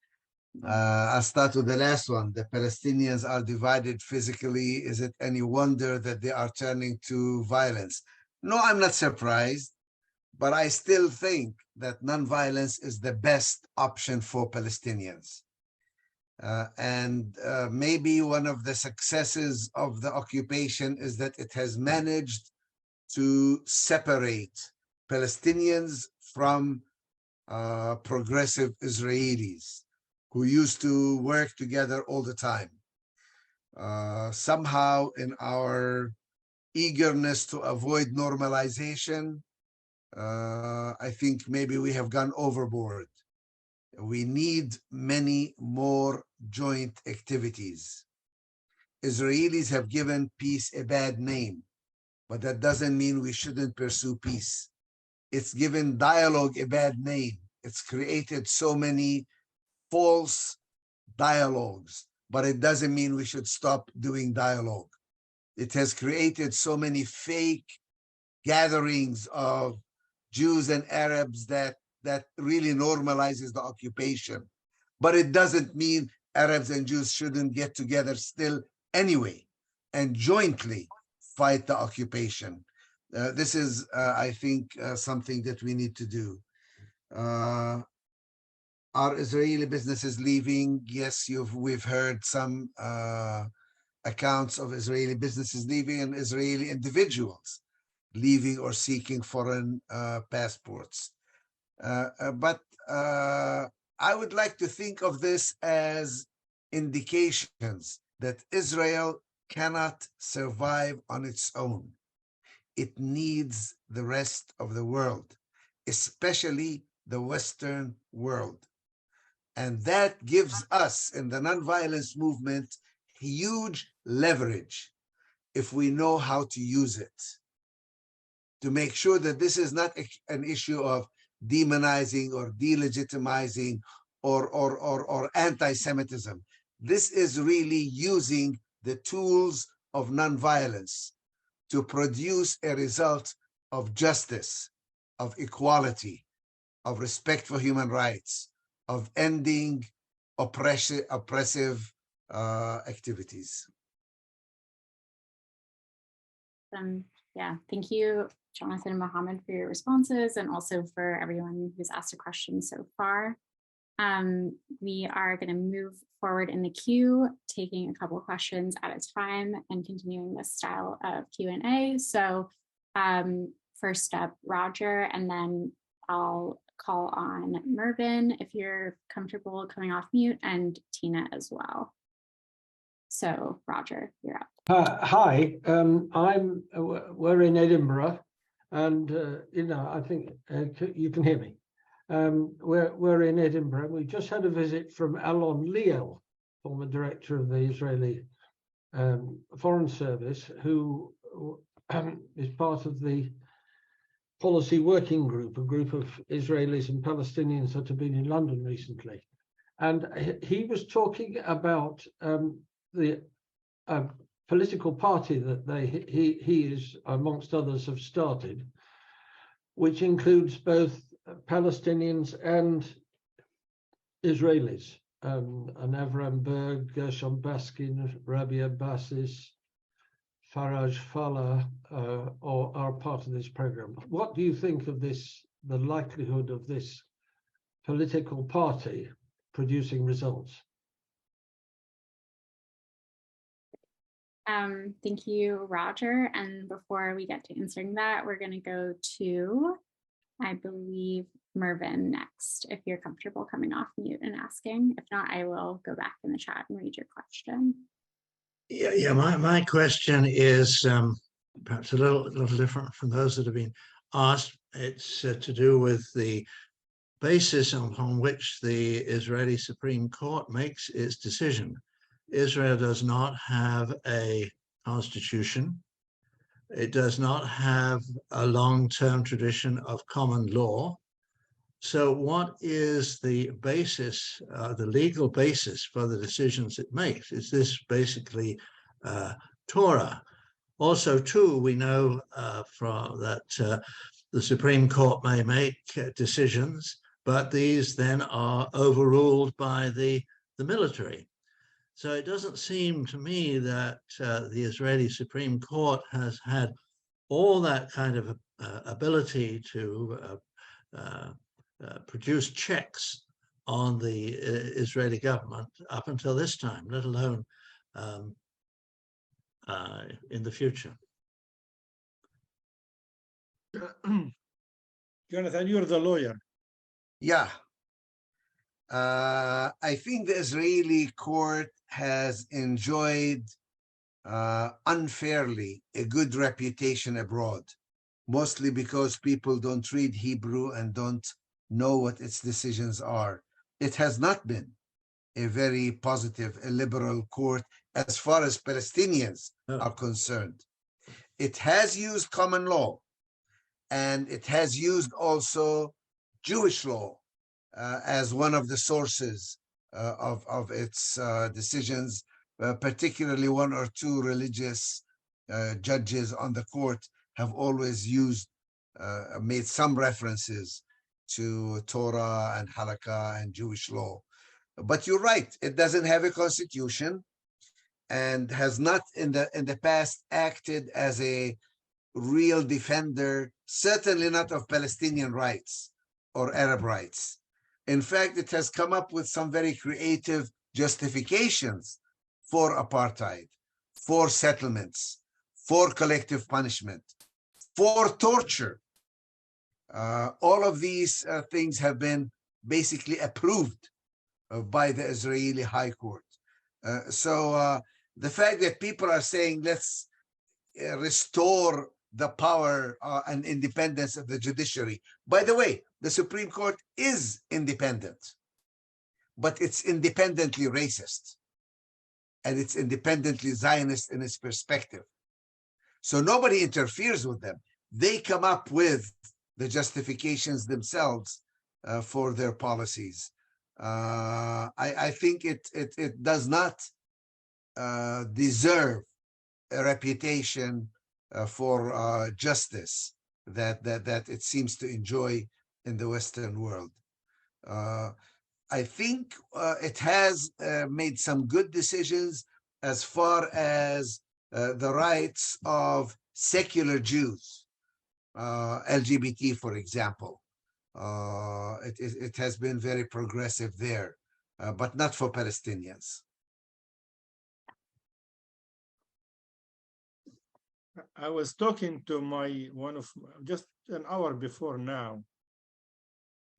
I'll start with the last one. The Palestinians are divided physically. Is it any wonder that they are turning to violence? No, I'm not surprised, but I still think that nonviolence is the best option for Palestinians. Maybe one of the successes of the occupation is that it has managed to separate Palestinians from progressive Israelis who used to work together all the time. Somehow, in our eagerness to avoid normalization, I think maybe we have gone overboard. We need many more joint activities. Israelis have given peace a bad name, but that doesn't mean we shouldn't pursue peace. It's given dialogue a bad name. It's created so many false dialogues, but it doesn't mean we should stop doing dialogue. It has created so many fake gatherings of Jews and Arabs that really normalizes the occupation. But it doesn't mean Arabs and Jews shouldn't get together still anyway and jointly fight the occupation. This is, I think, something that we need to do. Are Israeli businesses leaving? Yes, we've heard some accounts of Israeli businesses leaving and Israeli individuals leaving or seeking foreign passports. But I would like to think of this as indications that Israel cannot survive on its own. It needs the rest of the world, especially the Western world. And that gives us in the nonviolence movement huge leverage if we know how to use it, to make sure that this is not an issue of demonizing or delegitimizing or anti-Semitism. This is really using the tools of nonviolence to produce a result of justice, of equality, of respect for human rights, of ending oppressive activities. Yeah, thank you, Jonathan and Mohammed, for your responses, and also for everyone who's asked a question so far. We are going to move forward in the queue, taking a couple of questions at a time and continuing this style of Q&A. So first up, Roger, and then I'll call on Mervin if you're comfortable coming off mute, and Tina as well. So Roger, you're up. Hi, we're in Edinburgh, and I think you can hear me. We're in Edinburgh. We just had a visit from Alon Liel, former director of the Israeli Foreign Service, who is part of the policy working group, a group of Israelis and Palestinians that have been in London recently. And he was talking about the political party that he is, amongst others, have started, which includes both Palestinians and Israelis, and Avram Berg, Gershon Baskin, Rabia Bassis, Faraj Fallah are part of this program. What do you think of this, the likelihood of this political party producing results? Thank you, Roger. And before we get to answering that, we're going to go to I believe Mervin next, if you're comfortable coming off mute and asking. If not, I will go back in the chat and read your question. Yeah. My question is perhaps a little different from those that have been asked. It's to do with the basis upon which the Israeli Supreme Court makes its decision. Israel does not have a constitution. It does not have a long-term tradition of common law. So what is the basis, the legal basis for the decisions it makes? Is this basically Torah? Also, too, we know that the Supreme Court may make decisions, but these then are overruled by the military. So it doesn't seem to me that the Israeli Supreme Court has had all that kind of ability to produce checks on the Israeli government up until this time, let alone in the future. Jonathan, you're the lawyer. Yeah. I think the Israeli court has enjoyed unfairly a good reputation abroad, mostly because people don't read Hebrew and don't know what its decisions are. It has not been a very positive, a liberal court as far as Palestinians are concerned. It has used common law, and it has used also Jewish law as one of the sources of its decisions, particularly one or two religious judges on the court have always used, made some references to Torah and Halakha and Jewish law. But you're right, it doesn't have a constitution and has not in the past acted as a real defender, certainly not of Palestinian rights or Arab rights. In fact, it has come up with some very creative justifications for apartheid, for settlements, for collective punishment, for torture. All of these things have been basically approved by the Israeli High Court. So the fact that people are saying, let's restore the power and independence of the judiciary. By the way, the Supreme Court is independent, but it's independently racist and it's independently Zionist in its perspective. So nobody interferes with them. They come up with the justifications themselves for their policies. I think it does not deserve a reputation for justice that it seems to enjoy in the Western world. I think it has made some good decisions as far as the rights of secular Jews, LGBT, for example. It has been very progressive there, but not for Palestinians. I was talking to just an hour before now,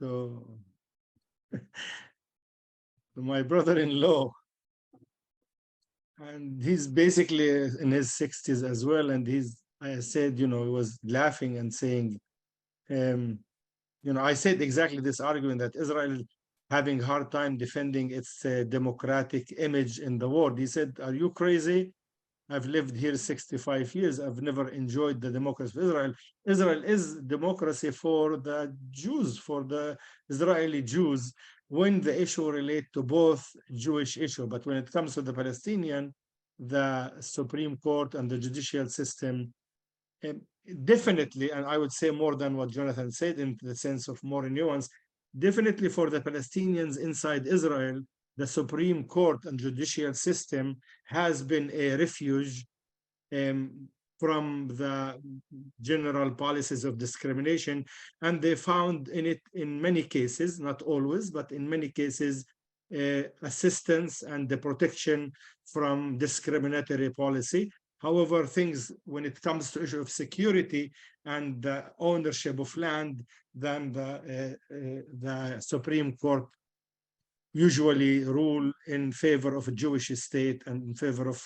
to my brother-in-law, and he's basically in his 60s as well. And I said, he was laughing and saying, I said exactly this argument that Israel having a hard time defending its democratic image in the world. He said, are you crazy? I've lived here 65 years. I've never enjoyed the democracy of Israel. Israel is democracy for the Jews, for the Israeli Jews, when the issue relates to both Jewish issue. But when it comes to the Palestinian, the Supreme Court and the judicial system, definitely, and I would say more than what Jonathan said in the sense of more nuance, definitely for the Palestinians inside Israel, the Supreme Court and judicial system has been a refuge from the general policies of discrimination. And they found in it, in many cases, not always, but in many cases, assistance and the protection from discriminatory policy. However, things when it comes to issue of security and the ownership of land, then the Supreme Court usually rule in favor of a Jewish state and in favor of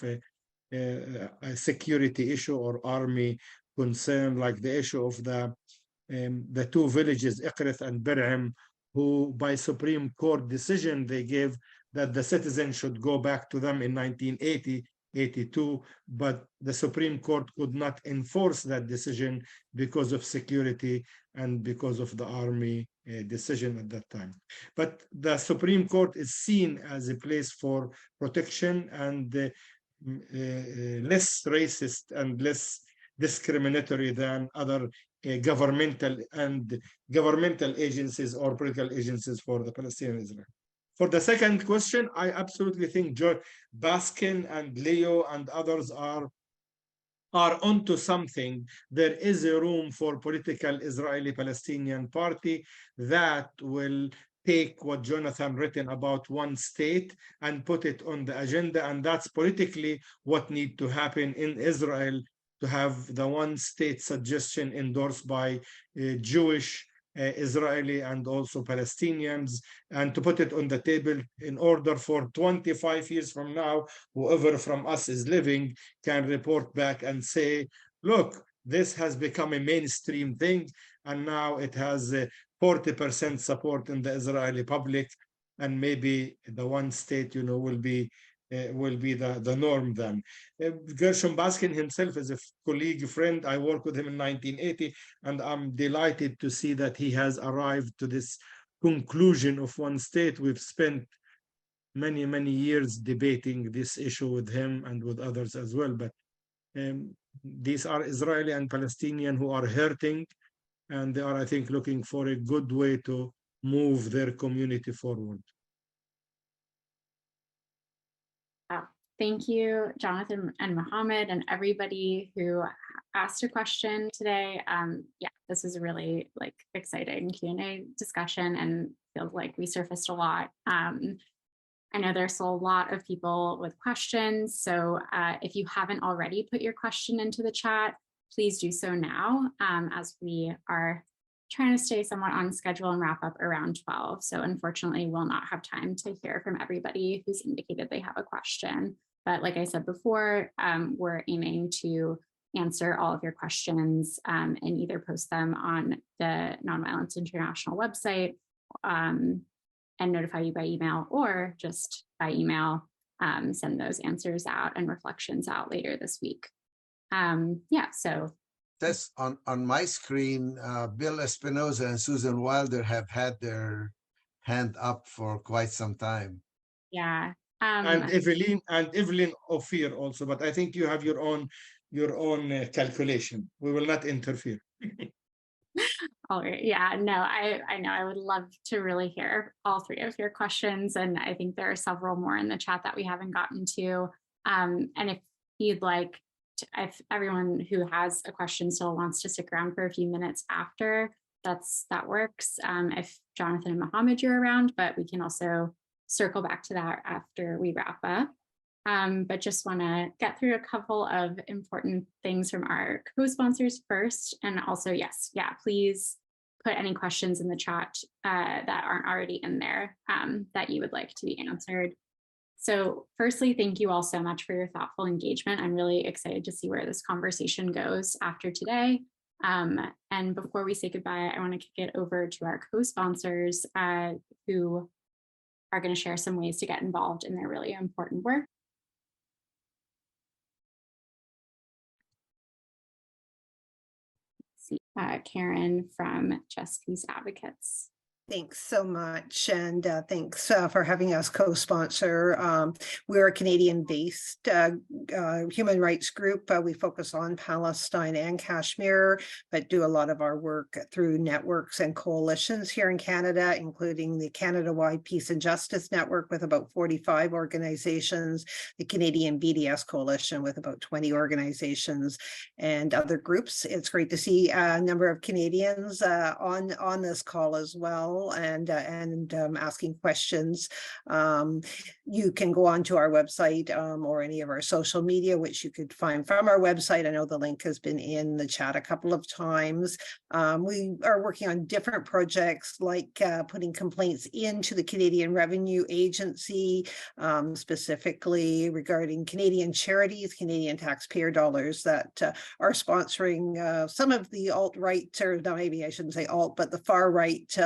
a security issue or army concern, like the issue of the two villages, Iqrith and Bir'im, who by Supreme Court decision, they gave that the citizens should go back to them in 1982, but the Supreme Court could not enforce that decision because of security and because of the army decision at that time. But the Supreme Court is seen as a place for protection and less racist and less discriminatory than other governmental agencies or political agencies for the Palestinian Israel. For the second question, I absolutely think George Baskin and Leo and others are onto something. There is a room for political Israeli-Palestinian party that will take what Jonathan written about one state and put it on the agenda, and that's politically what needs to happen in Israel, to have the one state suggestion endorsed by Jewish, Israeli, and also Palestinians, and to put it on the table in order for 25 years from now, whoever from us is living can report back and say, look, this has become a mainstream thing, and now it has 40% support in the Israeli public, and maybe the one state, will be the norm then. Gershom Baskin himself is a colleague, friend. I worked with him in 1980, and I'm delighted to see that he has arrived to this conclusion of one state. We've spent many, many years debating this issue with him and with others as well. But these are Israeli and Palestinian who are hurting, and they are, I think, looking for a good way to move their community forward. Thank you, Jonathan and Mohammed and everybody who asked a question today. Yeah, this is a really exciting Q&A discussion, and feels like we surfaced a lot. I know there's still a lot of people with questions, so if you haven't already put your question into the chat, please do so now, as we are trying to stay somewhat on schedule and wrap up around 12. So unfortunately, we'll not have time to hear from everybody who's indicated they have a question. But like I said before, we're aiming to answer all of your questions and either post them on the Nonviolence International website and notify you by email, or just by email, send those answers out and reflections out later this week. Yeah, so. That's on my screen. Bill Espinoza and Susan Wilder have had their hand up for quite some time. Yeah. And Evelyn Ophir also, but I think you have your own calculation. We will not interfere. All right. Yeah, no, I know I would love to really hear all three of your questions. And I think there are several more in the chat that we haven't gotten to. And if you'd like, if everyone who has a question still wants to stick around for a few minutes after, that works. If Jonathan and Mohammed, you're around, but we can also circle back to that after we wrap up. But just want to get through a couple of important things from our co-sponsors first. And also, yes, yeah, please put any questions in the chat that aren't already in there that you would like to be answered. So firstly, thank you all so much for your thoughtful engagement. I'm really excited to see where this conversation goes after today. And before we say goodbye, I want to kick it over to our co-sponsors who are going to share some ways to get involved in their really important work. Let's see, Karen from Just Peace Advocates. Thanks so much, and thanks for having us co-sponsor. We're a Canadian-based human rights group. We focus on Palestine and Kashmir, but do a lot of our work through networks and coalitions here in Canada, including the Canada-wide Peace and Justice Network with about 45 organizations, the Canadian BDS Coalition with about 20 organizations, and other groups. It's great to see a number of Canadians on this call as well. panel and asking questions. You can go onto our website or any of our social media, which you could find from our website. I know the link has been in the chat a couple of times. We are working on different projects like putting complaints into the Canadian Revenue Agency, specifically regarding Canadian charities, Canadian taxpayer dollars that are sponsoring some of the alt-right, or no, maybe I shouldn't say alt, but the far-right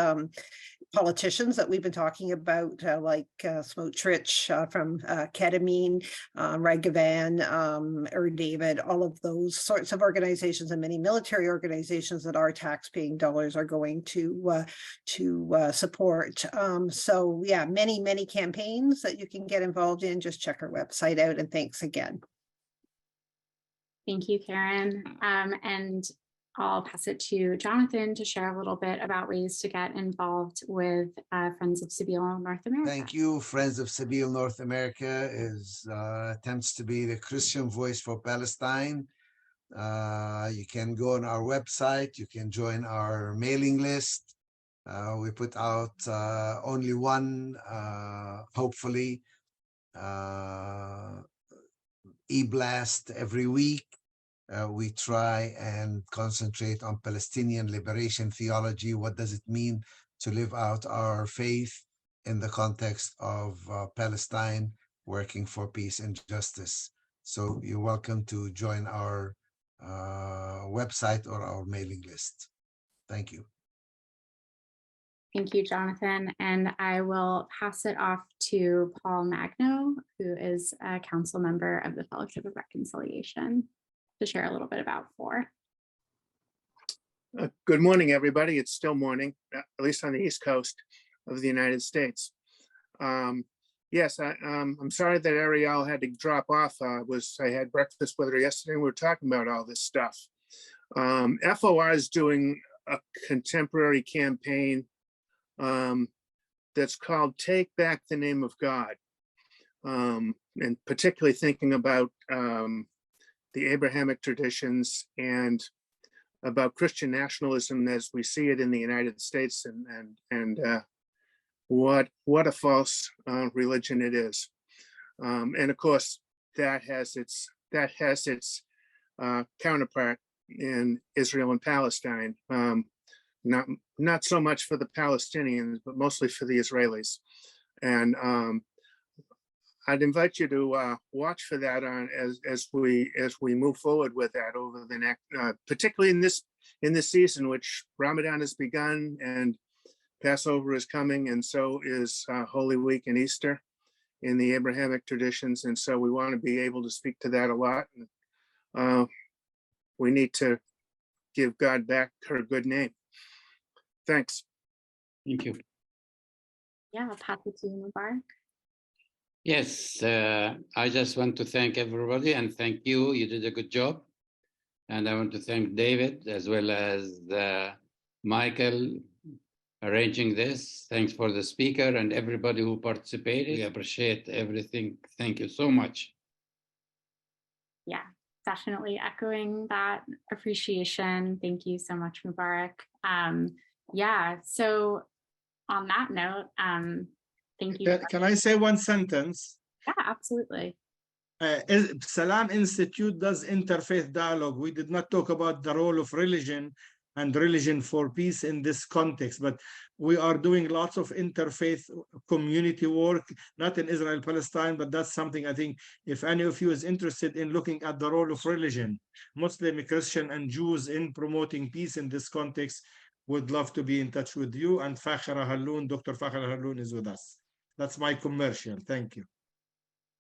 politicians that we've been talking about, like Smotrich from Ketamine, Ragavan, David, all of those sorts of organizations, and many military organizations that our tax-paying dollars are going to support. So yeah, many campaigns that you can get involved in. Just check our website out, and thanks again. Thank you, Karen. And I'll pass it to Jonathan to share a little bit about ways to get involved with Friends of Sabeel North America. Thank you. Friends of Sabeel North America attempts to be the Christian voice for Palestine. You can go on our website. You can join our mailing list. We put out only one, hopefully, e-blast every week. We try and concentrate on Palestinian liberation theology. What does it mean to live out our faith in the context of Palestine, working for peace and justice? So you're welcome to join our website or our mailing list. Thank you. Thank you, Jonathan. And I will pass it off to Paul Magno, who is a council member of the Fellowship of Reconciliation, to share a little bit about FOR. Good morning, everybody. It's still morning, at least on the East Coast of the United States. Yes, I'm sorry that Ariel had to drop off. I had breakfast with her yesterday, and we were talking about all this stuff. FOR is doing a contemporary campaign that's called Take Back the Name of God, and particularly thinking about the Abrahamic traditions and about Christian nationalism as we see it in the United States, and what a false religion it is. And of course, that has its counterpart in Israel and Palestine. Not so much for the Palestinians, but mostly for the Israelis. And I'd invite you to watch for that as we move forward with that over the next, particularly in this season, which Ramadan has begun and Passover is coming, and so is Holy Week and Easter in the Abrahamic traditions. And so we want to be able to speak to that a lot. We need to give God back her good name. Thanks. Thank you. Yeah, I'll pass it to you, Mubarak. Yes, I just want to thank everybody and thank you. You did a good job. And I want to thank David as well as Michael arranging this. Thanks for the speaker and everybody who participated. We appreciate everything. Thank you so much. Yeah, definitely echoing that appreciation. Thank you so much, Mubarak. Yeah, so on that note, thank you. Can I say one sentence? Yeah, absolutely. Salam Institute does interfaith dialogue. We did not talk about the role of religion and religion for peace in this context, but we are doing lots of interfaith community work, not in Israel, Palestine, but that's something I think if any of you is interested in looking at the role of religion, Muslim, Christian, and Jews in promoting peace in this context, would love to be in touch with you. And Fakhra Halloun, Dr. Fakhra Halloun is with us. That's my commercial. Thank you.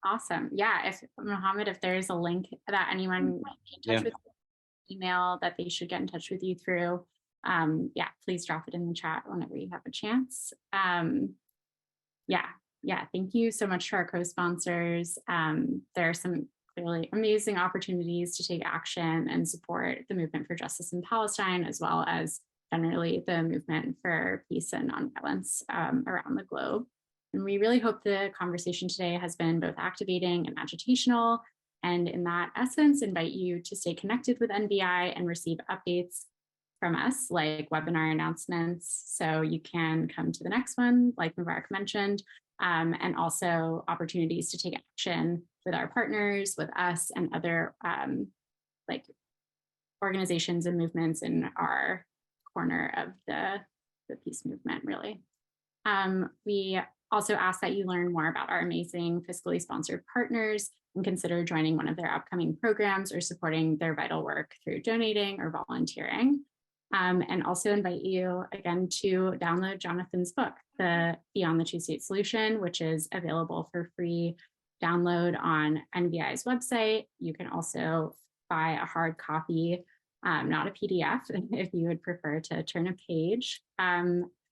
Awesome. Yeah, if Mohammed, if there's a link that anyone might be in touch with, email that they should get in touch with you through, yeah, please drop it in the chat whenever you have a chance. Yeah, thank you so much to our co-sponsors. There are some really amazing opportunities to take action and support the movement for justice in Palestine, as well as generally the movement for peace and nonviolence around the globe. And we really hope the conversation today has been both activating and agitational. And in that essence, invite you to stay connected with NBI and receive updates from us, like webinar announcements. So you can come to the next one, like Mubarak mentioned, and also opportunities to take action with our partners, with us, and other like organizations and movements in our corner of the peace movement, really. We also ask that you learn more about our amazing fiscally sponsored partners and consider joining one of their upcoming programs or supporting their vital work through donating or volunteering. And also invite you again to download Jonathan's book, the Beyond the Two-State Solution, which is available for free download on NVI's website. You can also buy a hard copy, not a PDF, if you would prefer to turn a page,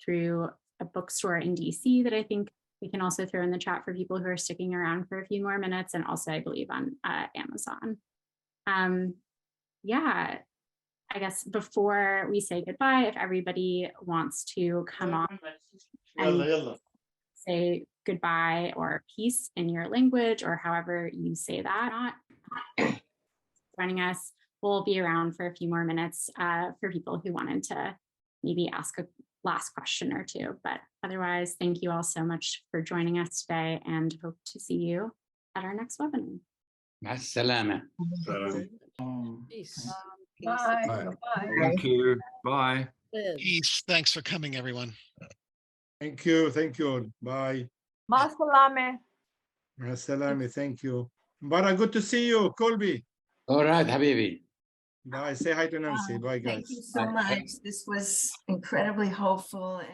through a bookstore in DC that I think we can also throw in the chat for people who are sticking around for a few more minutes, and also I believe on Amazon. Yeah, I guess before we say goodbye, if everybody wants to come on and say goodbye or peace in your language or however you say that, joining us, we'll be around for a few more minutes for people who wanted to maybe ask a last question or two. But otherwise, thank you all so much for joining us today, and hope to see you at our next webinar. مع السلامة. Peace. Bye. Bye. Thank you. Bye. Peace. Thanks for coming, everyone. Thank you. Thank you. Bye. Ma salame. Salami. Thank you. Mubarak, good to see you. Colby. All right, Habibi. Bye. Say hi to Nancy. Bye, guys. Thank you so much. This was incredibly hopeful and